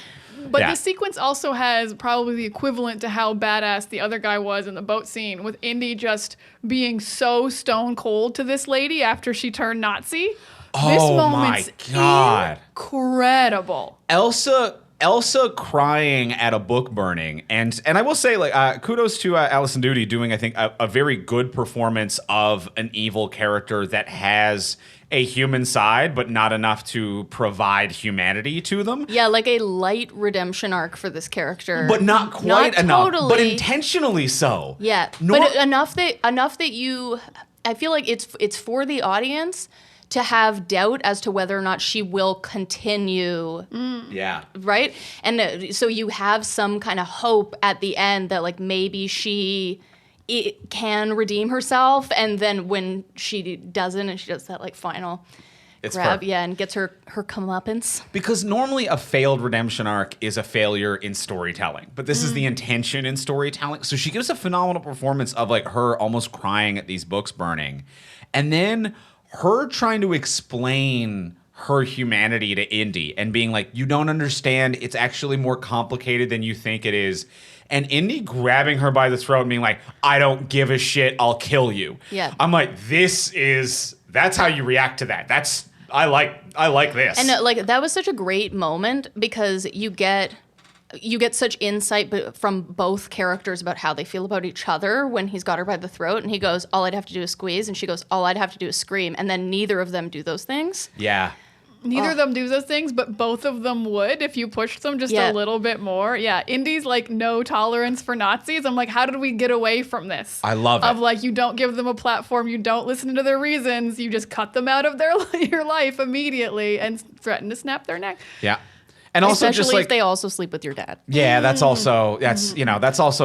But the sequence also has probably the equivalent to how badass the other guy was in the boat scene, with Indy just being so stone cold to this lady after she turned Nazi. This moment's incredible. Elsa crying at a book burning, and I will say, kudos to Alison Doody doing, I think, a very good performance of an evil character that has a human side, but not enough to provide humanity to them. Yeah, like a light redemption arc for this character, but not quite enough. Totally. But intentionally so. Yeah, but enough that you. I feel like it's for the audience to have doubt as to whether or not she will continue. Yeah. Right? And so you have some kind of hope at the end that maybe she can redeem herself, and then when she doesn't and she does that final grab, and gets her comeuppance. Because normally a failed redemption arc is a failure in storytelling, but this is the intention in storytelling. So she gives a phenomenal performance of her almost crying at these books burning, and then her trying to explain her humanity to Indy and being like, you don't understand, it's actually more complicated than you think it is. And Indy grabbing her by the throat and being like, I don't give a shit, I'll kill you. Yeah. I'm like, that's how you react to that. I like this. And that was such a great moment because you get such insight from both characters about how they feel about each other when he's got her by the throat and he goes, all I'd have to do is squeeze, and she goes, all I'd have to do is scream, and then neither of them do those things. Yeah. Neither of them do those things, but both of them would if you pushed them just a little bit more. Yeah, Indy's no tolerance for Nazis. I'm like, how did we get away from this? I love it. Of you don't give them a platform, you don't listen to their reasons, you just cut them out of your life immediately and threaten to snap their neck. Yeah. And also especially if they also sleep with your dad. Yeah, that's also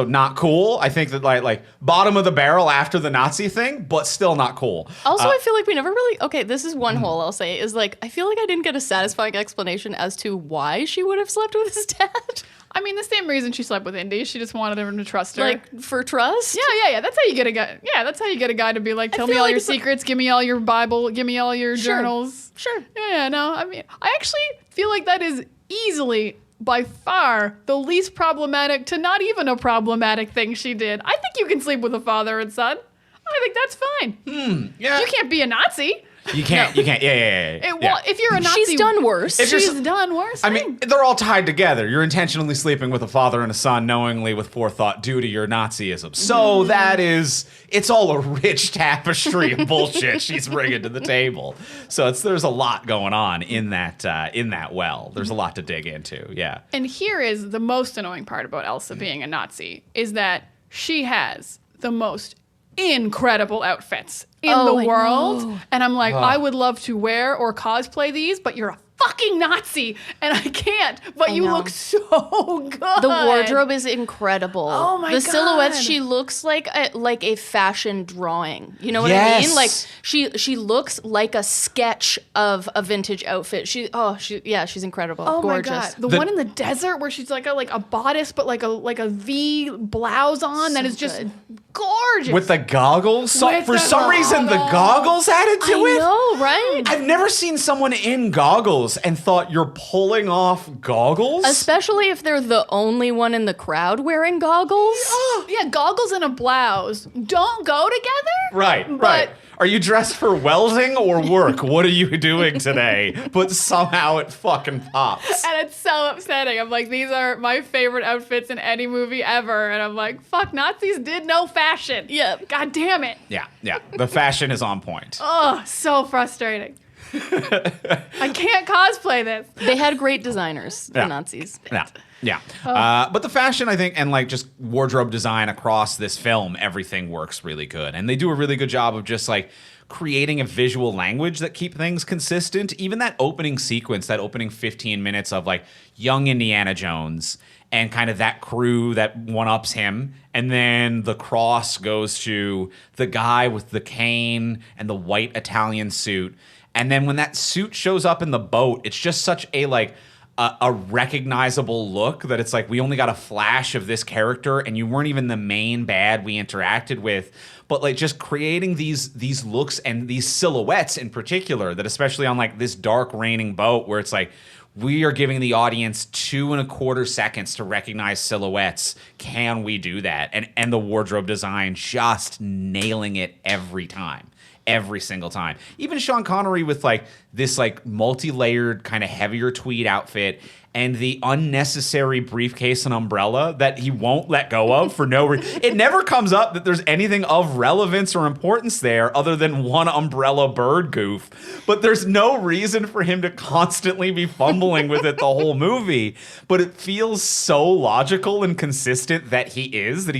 not cool. I think that like bottom of the barrel after the Nazi thing, but still not cool. Also, I feel like we never really. Okay, this is one hole I'll say is I feel like I didn't get a satisfying explanation as to why she would have slept with his dad. I mean, the same reason she slept with Indy. She just wanted him to trust her. For trust? Yeah. That's how you get a guy. Yeah, that's how you get a guy to be like, tell me all your secrets, give me all your Bible, give me all your journals. Sure. Yeah, no, I mean, I actually feel like that is easily, by far, the least problematic to not even a problematic thing she did. I think you can sleep with a father and son. I think that's fine. Yeah. You can't be a Nazi. You can't. Yeah. Well, if you're a Nazi, she's done worse. She's done worse. I mean, they're all tied together. You're intentionally sleeping with a father and a son, knowingly with forethought, due to your Nazism. So it's all a rich tapestry of bullshit she's bringing to the table. So there's a lot going on in that well. There's a lot to dig into. Yeah. And here is the most annoying part about Elsa being a Nazi is that she has the most incredible outfits in the world. And I'm like, I would love to wear or cosplay these, but you're a fucking Nazi, and I can't. But you know. look so good. The wardrobe is incredible. Oh my The God. silhouettes, she looks like a fashion drawing. You know what I Yes. mean? Like she looks like a sketch of a vintage outfit. She's incredible. Oh Gorgeous. my God! The one in the desert where she's like a bodice, but like a V blouse on that is just good. gorgeous. With the goggles? With For the some reason, the goggles. goggles added to I it? know, right? I've never seen someone in goggles and thought you're pulling off goggles. Especially if they're the only one in the crowd wearing goggles. Yeah, goggles and a blouse don't go together. Right, But- right. Are you dressed for welding or work? What are you doing today? But somehow it fucking pops. And it's so upsetting. I'm like, these are my favorite outfits in any movie ever. And I'm like, fuck, Nazis did no fashion. Yeah. God damn it. Yeah, yeah. The fashion is on point. Oh, so frustrating. I can't cosplay this. They had great designers, Yeah. the Nazis. Yeah. Yeah. But the fashion, I think, and like just wardrobe design across this film, everything works really good. And they do a really good job of just like creating a visual language that keep things consistent. Even that opening sequence, that opening 15 minutes of like young Indiana Jones and kind of that crew that one-ups him. And then the cross goes to the guy with the cane and the white Italian suit. And then when that suit shows up in the boat, it's just such a like a recognizable look that it's like we only got a flash of this character and you weren't even the main bad we interacted with. But like just creating these looks and these silhouettes in particular that especially on like this dark raining boat where it's like we are giving the audience 2.25 seconds to recognize silhouettes. Can we do that? And the wardrobe design just nailing it every time. Every single time. Even Sean Connery with like this like multi-layered kind of heavier tweed outfit and the unnecessary briefcase and umbrella that he won't let go of for no reason. It never comes up that there's anything of relevance or importance there other than one umbrella bird goof. But there's no reason for him to constantly be fumbling with it the whole movie. But it feels so logical and consistent that he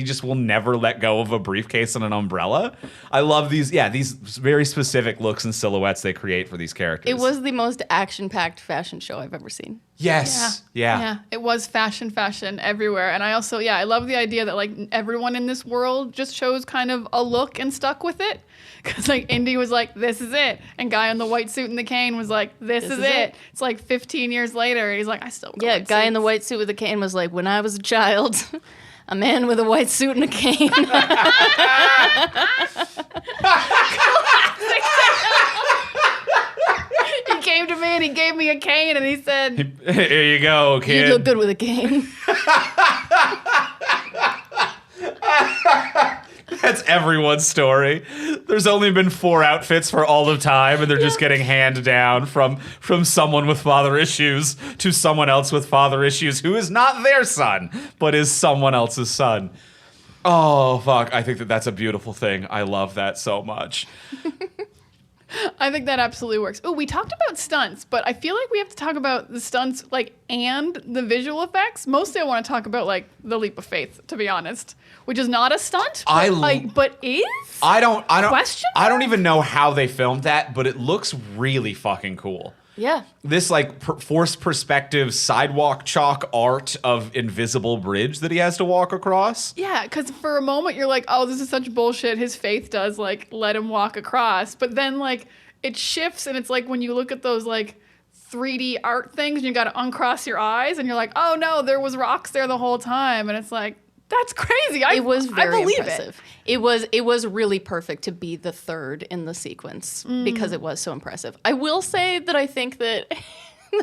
just will never let go of a briefcase and an umbrella. I love these very specific looks and silhouettes they create for these characters. It was the most action-packed fashion show I've ever seen. Yes. Yeah. It was fashion everywhere. And I also, I love the idea that like everyone in this world just chose kind of a look and stuck with it. Because like Indy was like, this is it. And guy in the white suit and the cane was like, this is it. It's like 15 years later. And he's like, I still wear white Guy in suits. the white suit with a cane was like, when I was a child, a man with a white suit and a cane. He came to me and he gave me a cane and he said, Here you go, kid. You look good with a cane. That's everyone's story. There's only been 4 outfits for all of time, and they're just getting handed down from someone with father issues to someone else with father issues who is not their son, but is someone else's son. Oh, fuck. I think that's a beautiful thing. I love that so much. I think that absolutely works. Oh, we talked about stunts, but I feel like we have to talk about the stunts like and the visual effects. Mostly I want to talk about like the leap of faith, to be honest, which is not a stunt, but is? I don't Question I don't even know how they filmed that, but it looks really fucking cool. Yeah. This like forced perspective sidewalk chalk art of invisible bridge that he has to walk across. Yeah, because for a moment you're like, oh, this is such bullshit. His faith does like let him walk across. But then like it shifts and it's like when you look at those like 3D art things and you got to uncross your eyes and you're like, oh no, there was rocks there the whole time. And it's like, that's crazy. It was very I believe impressive. It was really perfect to be the third in the sequence because it was so impressive. I will say that I think that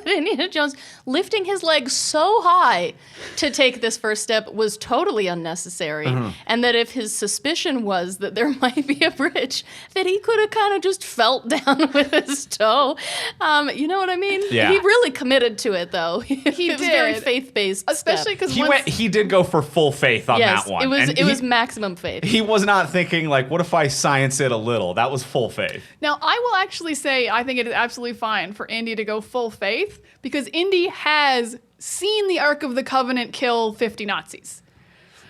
Indiana Jones lifting his leg so high to take this first step was totally unnecessary, and that if his suspicion was that there might be a bridge, that he could have kind of just felt down with his toe. You know what I mean? Yeah. He really committed to it, though. He it was very did. faith-based, Especially because He did go for full faith on yes, that one. it was maximum faith. He was not thinking like, what if I science it a little? That was full faith. Now, I will actually say I think it is absolutely fine for Indy to go full faith because Indy has seen the Ark of the Covenant kill 50 Nazis.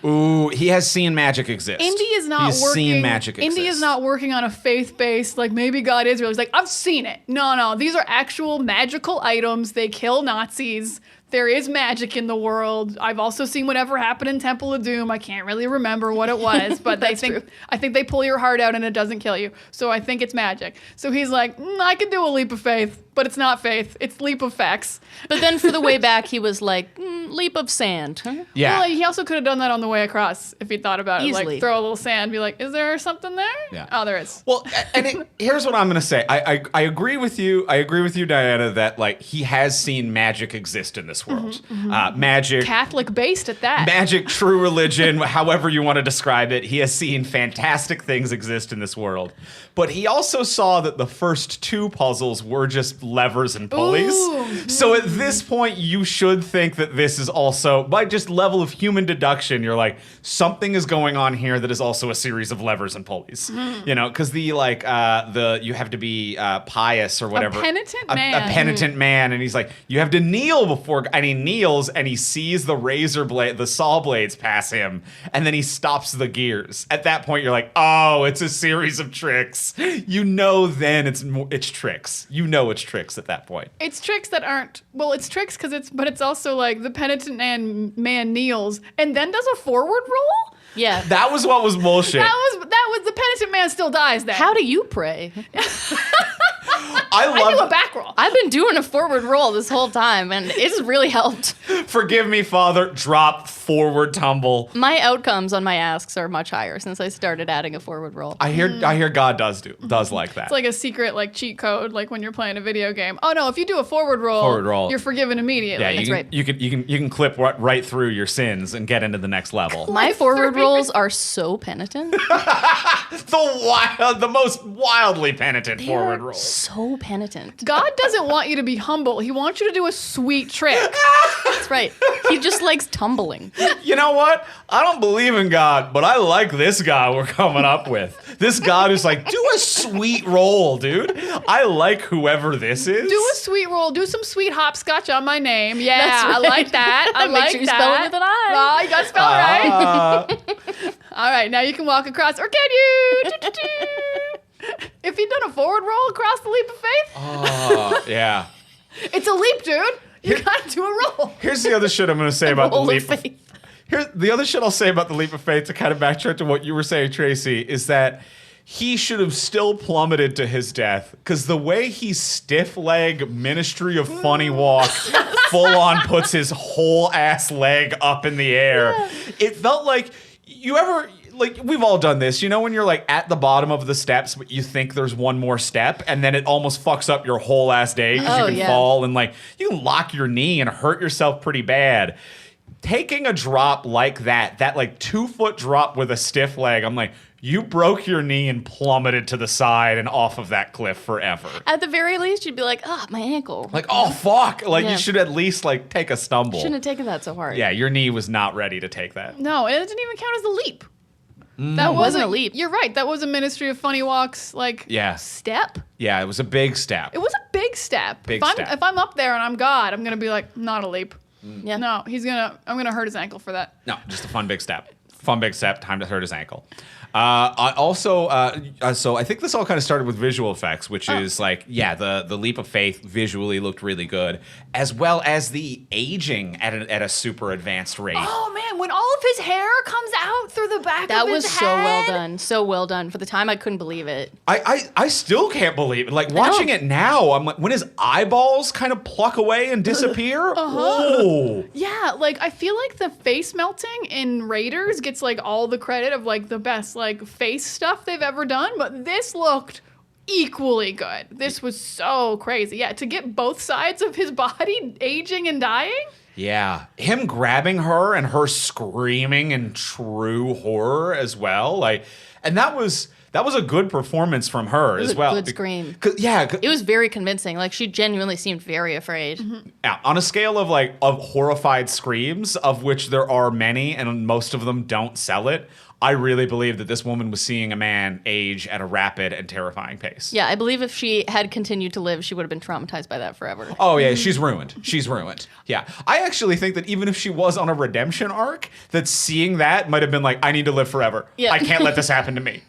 Ooh, he has seen magic exist. Indy is not He's working. seen magic exist. Indy is not working on a faith-based, like maybe God is real. He's like, I've seen it. No, these are actual magical items. They kill Nazis. There is magic in the world. I've also seen whatever happened in Temple of Doom. I can't really remember what it was, but I think they pull your heart out and it doesn't kill you. So I think it's magic. So he's like, I could do a leap of faith, but it's not faith. It's leap of facts. But then for the way back, he was like, leap of sand. Yeah. Well, he also could have done that on the way across if he thought about it. Easily. Like throw a little sand, be like, is there something there? Yeah. Oh, there is. Well, here's what I'm going to say. I agree with you. I agree with you, Diana, that like he has seen magic exist in this world. Magic. Catholic based at that. Magic, true religion, however you want to describe it. He has seen fantastic things exist in this world. But he also saw that the first two puzzles were just levers and pulleys. Ooh. So at this point, you should think that this is also, by just level of human deduction, you're like, something is going on here that is also a series of levers and pulleys. You know, because you have to be pious or whatever. A penitent man. A penitent man. And he's like, you have to kneel before, and he kneels and he sees the razor blade, the saw blades pass him, and then he stops the gears. At that point, you're like, oh, it's a series of tricks. You know, then it's tricks. You know, it's tricks at that point. It's tricks that aren't, well, it's tricks but it's also like the penitent man kneels and then does a forward roll. Yeah. That was what was bullshit. That was the penitent man still dies then. How do you pray? I do a back roll. I've been doing a forward roll this whole time, and it's really helped. Forgive me, Father. Drop, forward, tumble. My outcomes on my asks are much higher since I started adding a forward roll. I hear God does like that. It's like a secret like cheat code, like when you're playing a video game. Oh no, if you do a forward roll, you're forgiven immediately. Yeah, That's right. You can clip right through your sins and get into the next level. My forward rolls are so penitent. The most wildly penitent forward roll. So penitent. God doesn't want you to be humble. He wants you to do a sweet trick. That's right. He just likes tumbling. You know what? I don't believe in God, but I like this guy we're coming up with. This God who's like, do a sweet roll, dude. I like whoever this is. Do a sweet roll. Do some sweet hopscotch on my name. Yeah, That's right. I like that. I Make like sure you that. spell it with an I. Oh, you got to spell it right. All right, now you can walk across. Or can you? If you've done a forward roll across the leap of faith. Oh, yeah. It's a leap, dude. You got to do a roll. Here's the other shit I'm going to say about the Roll of leap of faith. Here's the other shit I'll say about the leap of faith to kind of backtrack to what you were saying, Tracy, is that he should have still plummeted to his death because the way he stiff leg Ministry of Funny Walk full on puts his whole ass leg up in the air. Yeah. It felt like we've all done this, you know, when you're like at the bottom of the steps, but you think there's one more step and then it almost fucks up your whole ass day because you can fall and like you can lock your knee and hurt yourself pretty bad. Taking a drop like that like 2-foot drop with a stiff leg, I'm like, you broke your knee and plummeted to the side and off of that cliff forever. At the very least, you'd be like, my ankle. Like, oh, fuck. Like, you should at least, like, take a stumble. Shouldn't have taken that so hard. Yeah, your knee was not ready to take that. No, it didn't even count as a leap. That wasn't a leap. You're right. That was a Ministry of Funny Walks, step. Yeah, it was a big step. It was a big step. If I'm up there and I'm God, I'm going to be like, not a leap. Yeah. No, I'm going to hurt his ankle for that. No, just a fun big step. Fun big step, time to hurt his ankle. I also, so I think this all kind of started with visual effects, which is like, the leap of faith visually looked really good, as well as the aging at a super advanced rate. Oh man, when all of his hair comes out through the back of his head. That was so well done. So well done. For the time, I couldn't believe it. I still can't believe it. Like, watching it now, I'm like, when his eyeballs kind of pluck away and disappear, oh. Yeah, like, I feel like the face melting in Raiders gets, like, all the credit of, like, the best, like, face stuff they've ever done, but this looked equally good. This was so crazy. Yeah, to get both sides of his body aging and dying. Yeah, him grabbing her and her screaming in true horror as well. Like, and that was that was a good performance from her as well. Good scream. Yeah. It was very convincing. Like, she genuinely seemed very afraid. Yeah, on a scale of of horrified screams, of which there are many, and most of them don't sell it, I really believe that this woman was seeing a man age at a rapid and terrifying pace. Yeah, I believe if she had continued to live, she would have been traumatized by that forever. Oh, yeah, she's ruined. She's ruined. Yeah. I actually think that even if she was on a redemption arc, that seeing that might have been like, I need to live forever. Yeah. I can't let this happen to me.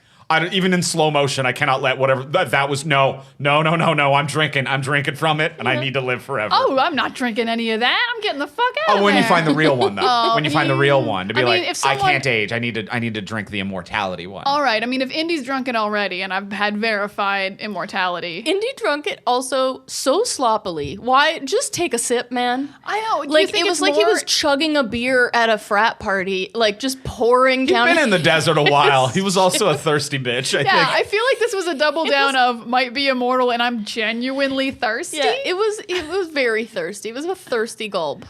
Even in slow motion, I cannot let whatever that was. No. I'm drinking from it, and I need to live forever. Oh, I'm not drinking any of that. I'm getting the fuck out of there. When you find the real one, though. When you find the real one, to be if someone, I can't age. I need to drink the immortality one. All right. I mean, if Indy's drunk it already, and I've had verified immortality. Indy drunk it also so sloppily. Why? Just take a sip, man. I know. Like, it was like he was chugging a beer at a frat party, like just pouring down. He'd been in the desert a while. He was also a thirsty bitch, I think. I feel like this was a double down of might be immortal and I'm genuinely thirsty. Yeah, it was very thirsty. It was a thirsty gulp.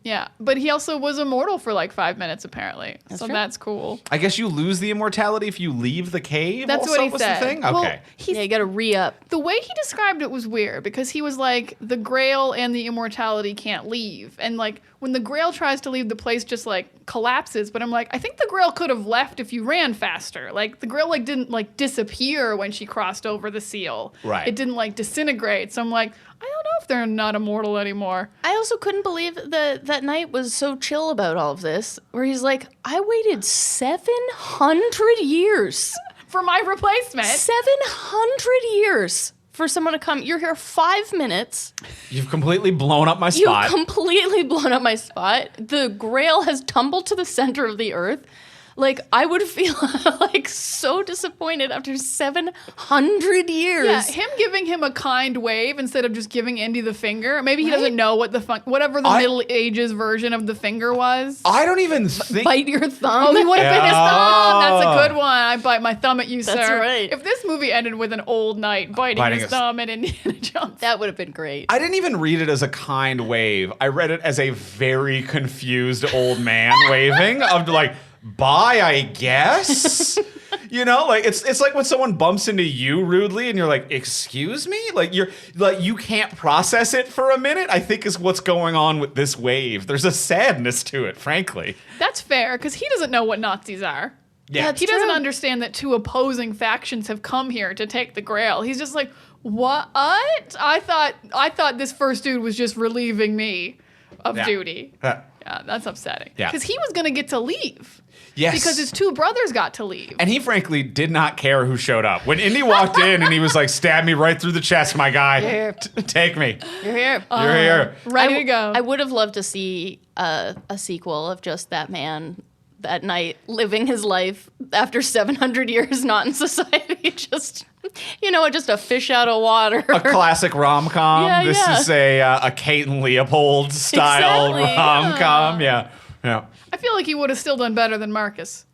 Yeah, but he also was immortal for like 5 minutes apparently. So true. that's cool. I guess you lose the immortality if you leave the cave. That's also, what he was said. The thing? Well, Okay. Yeah, you got to re-up. The way he described it was weird because he was like, the Grail and the immortality can't leave. And like, when the Grail tries to leave, the place just like collapses. But I'm like, I think the Grail could have left if you ran faster. Like, the Grail like didn't like disappear when she crossed over the seal. Right. It didn't like disintegrate. So I'm like, I don't know if they're not immortal anymore. I also couldn't believe that Knight was so chill about all of this, where he's like, I waited 700 years. For my replacement. 700 years for someone to come. You're here 5 minutes. You've completely blown up my spot. You've completely blown up my spot. The Grail has tumbled to the center of the earth. Like, I would feel like so disappointed after 700 years. Yeah, him giving him a kind wave instead of just giving Indy the finger. Maybe he doesn't know what whatever the Middle Ages version of the finger was. I don't even think. Bite your thumb. Oh, he would have been his thumb. That's a good one. I bite my thumb at you, That's sir. right. If this movie ended with an old knight biting his thumb at Indiana Jones. That would have been great. I didn't even read it as a kind wave. I read it as a very confused old man waving of like, bye, I guess. You know, like it's like when someone bumps into you rudely and you're like, excuse me? Like you can't process it for a minute, I think is what's going on with this wave. There's a sadness to it, frankly. That's fair, because he doesn't know what Nazis are. Yeah. He doesn't understand that two opposing factions have come here to take the Grail. He's just like, what? I thought this first dude was just relieving me of duty. Yeah, that's upsetting. Yeah. Because he was going to get to leave. Yes. Because his two brothers got to leave. And he frankly did not care who showed up. When Indy walked in and he was like, stab me right through the chest, my guy. Here. Take me. You're here. You're here. Ready to go. I would have loved to see a sequel of just that man that night living his life after 700 years not in society. Just, just a fish out of water. A classic rom-com. Yeah, this yeah. is a Kate and Leopold style Exactly, rom-com. Yeah. I feel like he would have still done better than Marcus.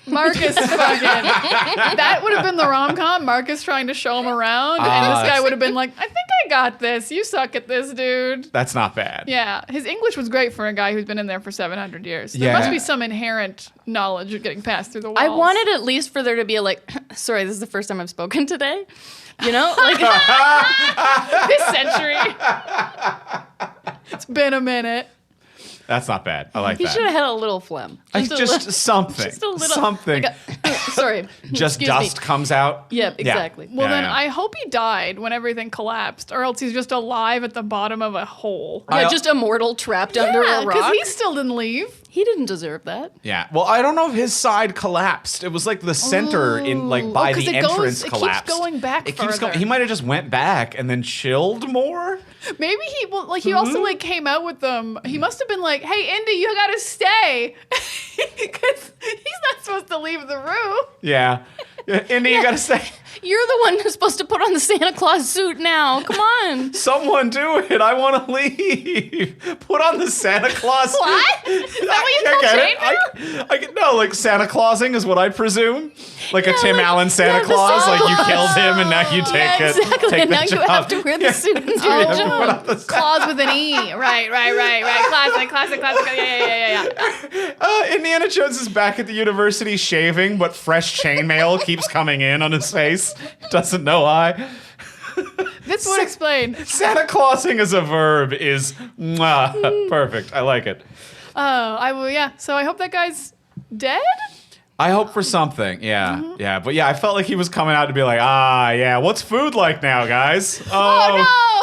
Marcus fucking. That would have been the rom-com. Marcus trying to show him around. And this guy would have been like, I think I got this. You suck at this, dude. That's not bad. Yeah. His English was great for a guy who's been in there for 700 years. There Yeah. must be some inherent knowledge of getting passed through the walls. I wanted at least for there to be sorry, this is the first time I've spoken today. Like this century. It's been a minute. That's not bad. I like he that. should have had a little phlegm. Something. Just a little. Something. Sorry. Just Excuse dust me. comes out. Yep, exactly. Well, Yeah, then yeah. I hope he died when everything collapsed, or else he's just alive at the bottom of a hole. Yeah, just immortal trapped under a because rock. he still didn't leave. He didn't deserve that. Yeah. Well, I don't know if his side collapsed. It was like the center by 'cause the it goes- entrance it keeps collapsed. going back It keeps further. going. He might have just went back and then chilled more. Maybe he also came out with them. He must have been like, "Hey, Indy, you gotta stay," because he's not supposed to leave the room. Yeah. Indy, you gotta say. You're the one who's supposed to put on the Santa Claus suit now. Come on. Someone do it. I want to leave. Put on the Santa Claus. What? Is that what you call Jane? I get no, like Santa Clausing is what I presume. Like a Tim like- Allen Santa yeah, the Claus. Santa Like you Claus. killed him and now you take Yeah, it. exactly. Take And the now you job. have to wear the suit and do Yeah, the put job. on the Santa- Claus with an E. Right. Classic. Yeah. Indiana Jones is back at the university shaving, but fresh chainmail keeps coming in on his face. Doesn't know why. This would explain. Santa Clausing as a verb is perfect. I like it. I will. Yeah. So I hope that guy's dead. I hope for something. Yeah. Yeah. But yeah, I felt like he was coming out to be like, yeah, what's food like now, guys? Oh,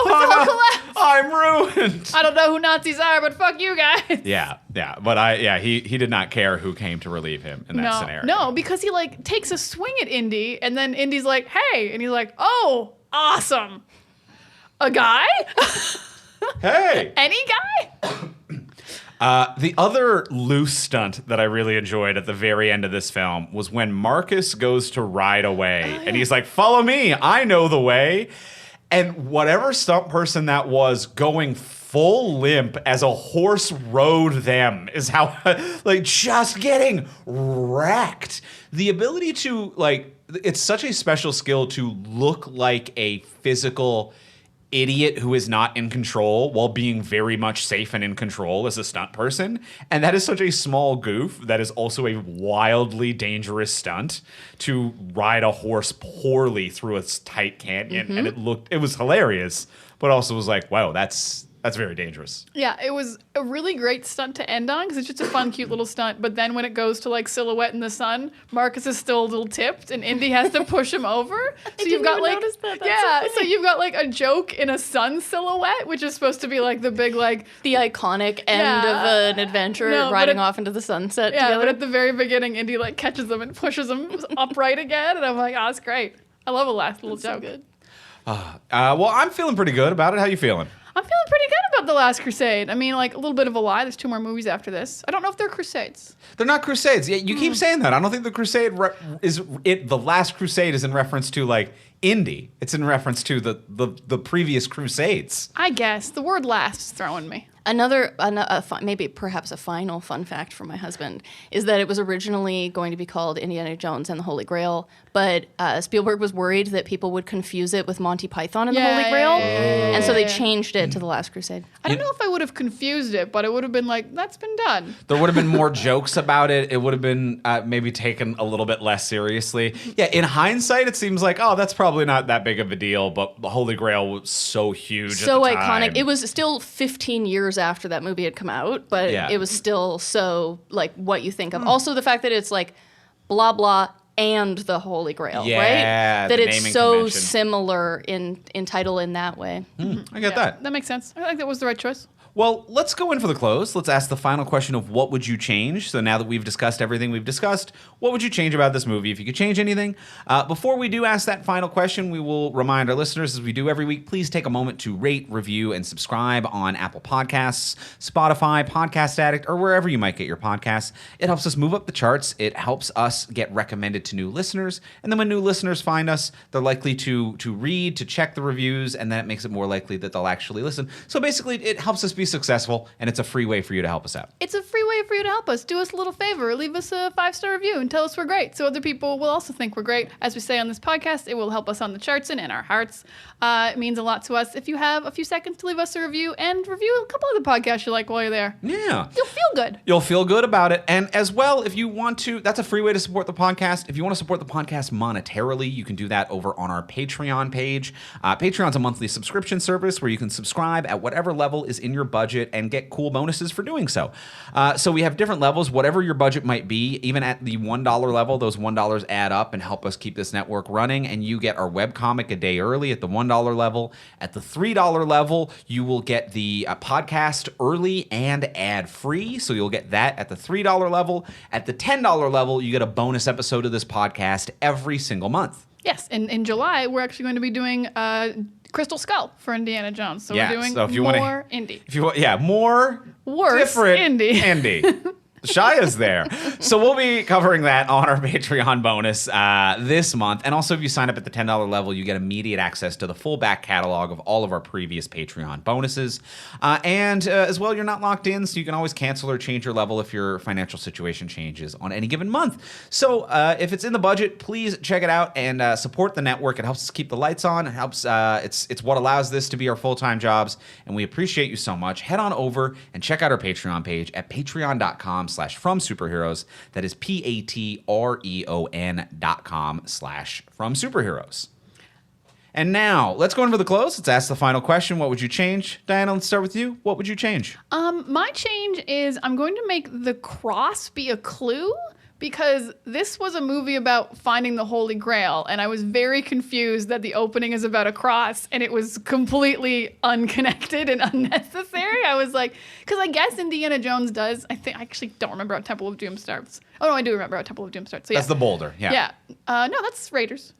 no, it's all collapsed. I'm ruined. I don't know who Nazis are, but fuck you guys. Yeah. But he did not care who came to relieve him in that scenario. No, because he like takes a swing at Indy, and then Indy's like, "Hey," and he's like, "Oh, awesome, a guy, Hey. any guy." The other loose stunt that I really enjoyed at the very end of this film was when Marcus goes to ride away and he's like, "Follow me, I know the way." And whatever stunt person that was going full limp as a horse rode them is how, like, just getting wrecked. The ability to, like, it's such a special skill to look like a physical idiot who is not in control while being very much safe and in control as a stunt person. And that is such a small goof that is also a wildly dangerous stunt to ride a horse poorly through a tight canyon. And it was hilarious, but also was like, wow, that's very dangerous. Yeah, it was a really great stunt to end on because it's just a fun, cute little stunt. But then when it goes to like silhouette in the sun, Marcus is still a little tipped, and Indy has to push him over. So didn't even notice that. That's so funny. you've got like a joke in a sun silhouette, which is supposed to be like the big like The iconic end of an adventure, No, but riding off into the sunset yeah. together. But at the very beginning, Indy like catches him and pushes him upright again, and I'm like, oh, it's great. I love a last little joke. so good. Well, I'm feeling pretty good about it. How you feeling? I'm feeling pretty good about The Last Crusade. I mean, like, a little bit of a lie. There's 2 more movies after this. I don't know if they're crusades. They're not crusades. Yeah, you keep saying that. I don't think the crusade the Last Crusade is in reference to like Indy. It's in reference to the previous crusades. I guess. The word last is throwing me. Maybe perhaps a final fun fact from my husband is that it was originally going to be called Indiana Jones and the Holy Grail, but Spielberg was worried that people would confuse it with Monty Python and the Holy Grail, and so they changed it to The Last Crusade. I don't know if I would have confused it, but it would have been like, that's been done. There would have been more jokes about it. It would have been maybe taken a little bit less seriously. Yeah, in hindsight, it seems like, oh, that's probably not that big of a deal, but the Holy Grail was so huge So at the iconic. time. It was still 15 years after that movie had come out, but Yeah. it was still so like what you think of. Also, the fact that it's like blah blah and the Holy Grail, Yeah, right? That the it's naming so convention. similar in title in that way. I get that. That makes sense. I think that was the right choice. Well, let's go in for the close. Let's ask the final question of what would you change? So now that we've discussed everything we've discussed, what would you change about this movie if you could change anything? Before we do ask that final question, we will remind our listeners, as we do every week, please take a moment to rate, review, and subscribe on Apple Podcasts, Spotify, Podcast Addict, or wherever you might get your podcasts. It helps us move up the charts. It helps us get recommended to new listeners. And then when new listeners find us, they're likely to read, to check the reviews, and then it makes it more likely that they'll actually listen. So basically, it helps us be successful, and it's a free way for you to help us out. It's a free way for you to help us. Do us a little favor. Leave us a 5-star review and tell us we're great, so other people will also think we're great. As we say on this podcast, it will help us on the charts and in our hearts. It means a lot to us. If you have a few seconds to leave us a review and review a couple other podcasts you like while you're there, Yeah. you'll feel good. You'll feel good about it. And as well, if you want to, that's a free way to support the podcast. If you want to support the podcast monetarily, you can do that over on our Patreon page. Patreon's a monthly subscription service where you can subscribe at whatever level is in your budget and get cool bonuses for doing so. So we have different levels, whatever your budget might be. Even at the $1 level, those $1 add up and help us keep this network running. And you get our webcomic a day early at the $1 level. At the $3 level, you will get the podcast early and ad-free. So you'll get that at the $3 level. At the $10 level, you get a bonus episode of this podcast every single month. Yes, and in July, we're actually going to be doing Crystal Skull for Indiana Jones. So Yeah, we're doing so if you more wanna- indie. If you want, yeah, more Worse different indie. indie. Shaya's there. So we'll be covering that on our Patreon bonus this month. And also, if you sign up at the $10 level, you get immediate access to the full back catalog of all of our previous Patreon bonuses. And as well, you're not locked in, so you can always cancel or change your level if your financial situation changes on any given month. So if it's in the budget, please check it out and support the network. It helps us keep the lights on. It helps. It's what allows this to be our full-time jobs, and we appreciate you so much. Head on over and check out our Patreon page at patreon.com/fromsuperheroes. That is patreon.com/fromsuperheroes. And now, let's go in for the close. Let's ask the final question. What would you change? Diana, let's start with you. What would you change? My change is I'm going to make the cross be a clue, because this was a movie about finding the Holy Grail, and I was very confused that the opening is about a cross, and it was completely unconnected and unnecessary. I was like, because I guess Indiana Jones does. I actually don't remember how Temple of Doom starts. Oh, no, I do remember how Temple of Doom starts. So, yeah. That's the boulder, yeah. Yeah. No, that's Raiders.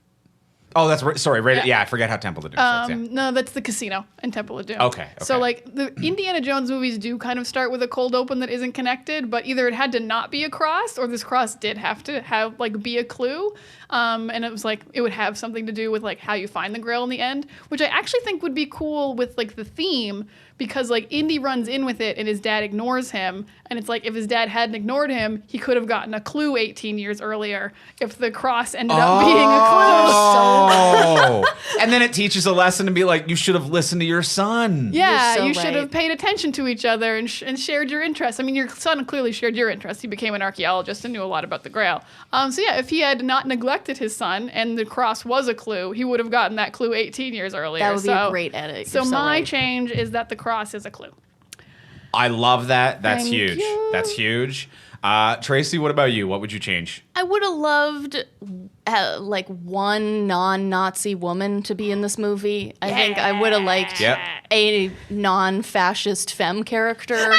Oh, that's right. Sorry, Raiders. Yeah, I forget how Temple of Doom starts. Yeah. No, that's the casino in Temple of Doom. Okay. So, like, the Indiana Jones movies do kind of start with a cold open that isn't connected, but either it had to not be a cross, or this cross did have to have, like, be a clue. And it was like, it would have something to do with, like, how you find the Grail in the end, which I actually think would be cool with, like, the theme, because, like, Indy runs in with it and his dad ignores him. And it's like, if his dad hadn't ignored him, he could have gotten a clue 18 years earlier if the cross ended up being a clue. Oh. And then it teaches a lesson to be like, you should have listened to your son. Yeah, You're so you should right. have paid attention to each other and shared your interests. I mean, your son clearly shared your interests. He became an archaeologist and knew a lot about the Grail. So yeah, if he had not neglected his son and the cross was a clue, he would have gotten that clue 18 years earlier. That would be a great edit. So You're my right. change is that the cross is a clue. I love that. That's Thank huge. you. That's huge. Tracy, what about you? What would you change? I would have loved like one non-Nazi woman to be in this movie. I think I would have liked Yep. a non-fascist femme character.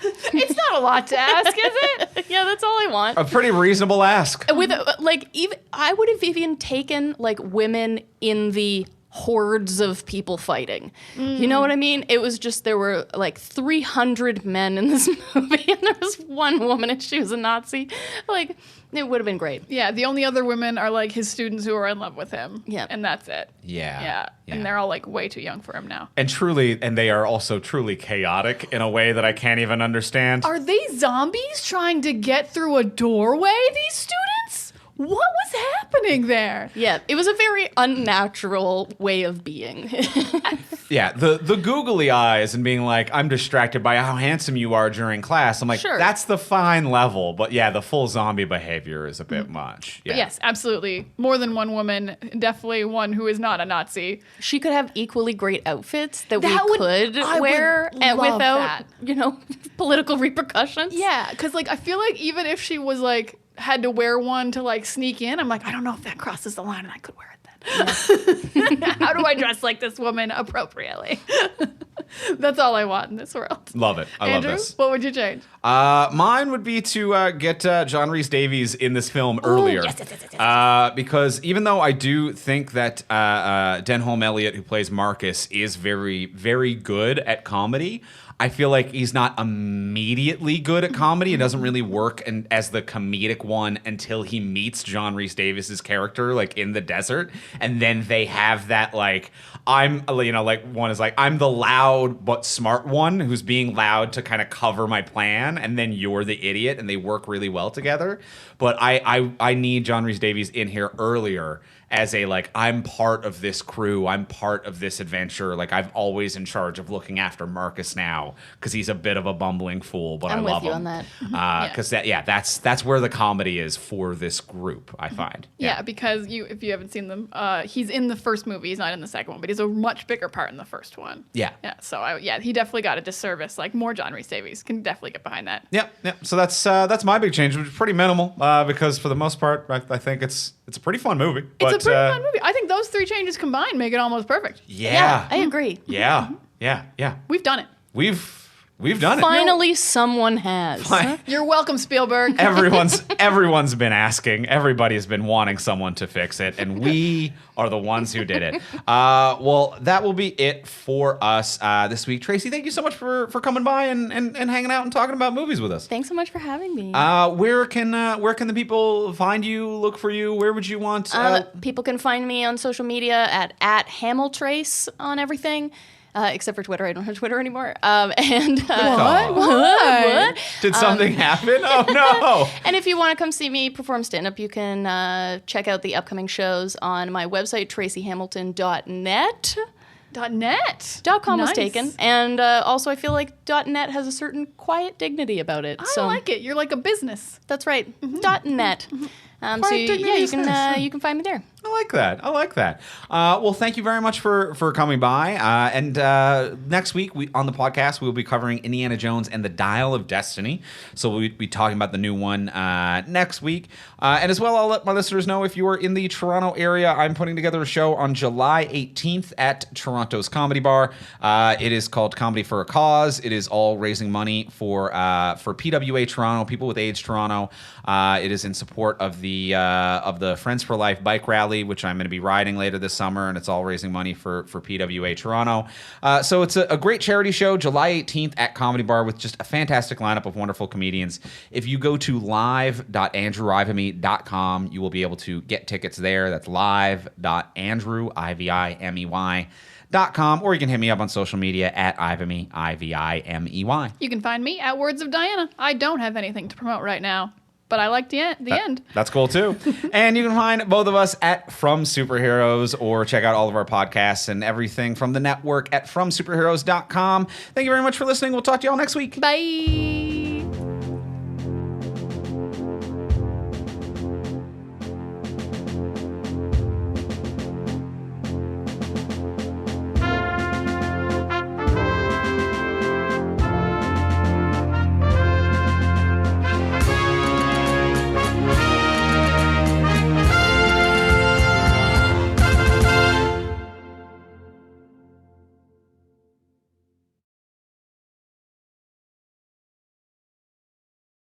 It's not a lot to ask, is it? Yeah, that's all I want. A pretty reasonable ask. With like, even I would have even taken like women in the hordes of people fighting. You know what I mean? It was just, there were like 300 men in this movie, and there was one woman, and she was a Nazi. Like, it would have been great. Yeah, the only other women are like his students who are in love with him. Yeah. And that's it. Yeah. And they're all like way too young for him now. And they are also truly chaotic in a way that I can't even understand. Are they zombies trying to get through a doorway, these students? What was happening there? Yeah, it was a very unnatural way of being. Yeah, the googly eyes and being like, I'm distracted by how handsome you are during class. I'm like, Sure. that's the fine level. But yeah, the full zombie behavior is a bit much. Yeah. But yes, absolutely. More than one woman, definitely one who is not a Nazi. She could have equally great outfits that That we would- could I would wear and love without, that. political repercussions. Yeah, because like I feel like even if she was like had to wear one to like sneak in, I'm like, I don't know if that crosses the line and I could wear it then. How do I dress like this woman appropriately? That's all I want in this world. Love it. I Andrew, love this. what would you change? Mine would be to get John Rhys Davies in this film earlier. yes. Because even though I do think that Denholm Elliott, who plays Marcus, is very, very good at comedy, I feel like he's not immediately good at comedy. It doesn't really work as the comedic one until he meets John Rhys Davies's character, like in the desert, and then they have that like one is like, I'm the loud but smart one who's being loud to kind of cover my plan, and then you're the idiot, and they work really well together. But I need John Rhys Davies in here earlier as a like, I'm part of this crew, I'm part of this adventure, like I'm always in charge of looking after Marcus now because he's a bit of a bumbling fool, but I I'm love with you him. on that. Because that's where the comedy is for this group, I find. Yeah, because if you haven't seen them, he's in the first movie. He's not in the second one, but he's a much bigger part in the first one. Yeah. Yeah. So he definitely got a disservice. Like more John Rhys Davies can definitely get behind that. Yep. So that's my big change, which is pretty minimal because for the most part, I think it's a pretty fun movie. It's a pretty fun movie. I think those three changes combined make it almost perfect. Yeah. I agree. Yeah. We've done it. We've We've done it. Finally, someone has. You're welcome, Spielberg. Everyone's been asking. Everybody's been wanting someone to fix it, and we are the ones who did it. Well, that will be it for us this week. Tracy, thank you so much for coming by and hanging out and talking about movies with us. Thanks so much for having me. Where can the people find you, look for you? Where would you want? People can find me on social media at @HamilTrace on everything. Except for Twitter. I don't have Twitter anymore. What? Did something happen? Oh, no. And if you want to come see me perform stand-up, you can check out the upcoming shows on my website, tracyhamilton.net. .net. .com was Nice. taken. And also, I feel like .net has a certain quiet dignity about it. I like it. You're like a business. That's right. .net. So Quiet dignity yeah, is nice. you can find me there. I like that. Well, thank you very much for coming by. And next week on the podcast, we'll be covering Indiana Jones and the Dial of Destiny. So we'll be talking about the new one next week. And as well, I'll let my listeners know if you are in the Toronto area, I'm putting together a show on July 18th at Toronto's Comedy Bar. It is called Comedy for a Cause. It is all raising money for PWA Toronto, People with AIDS Toronto. It is in support of the Friends for Life bike rally, which I'm going to be riding later this summer, and it's all raising money for PWA Toronto. So it's a great charity show, July 18th at Comedy Bar, with just a fantastic lineup of wonderful comedians. If you go to live.andrewivamy.com, you will be able to get tickets there. That's live.andrewivamy.com, or you can hit me up on social media at Ivamy, IVIMEY. You can find me at Words of Diana. I don't have anything to promote right now, but I like the end. That's cool too. And you can find both of us at From Superheroes, or check out all of our podcasts and everything from the network at FromSuperheroes.com. Thank you very much for listening. We'll talk to you all next week. Bye.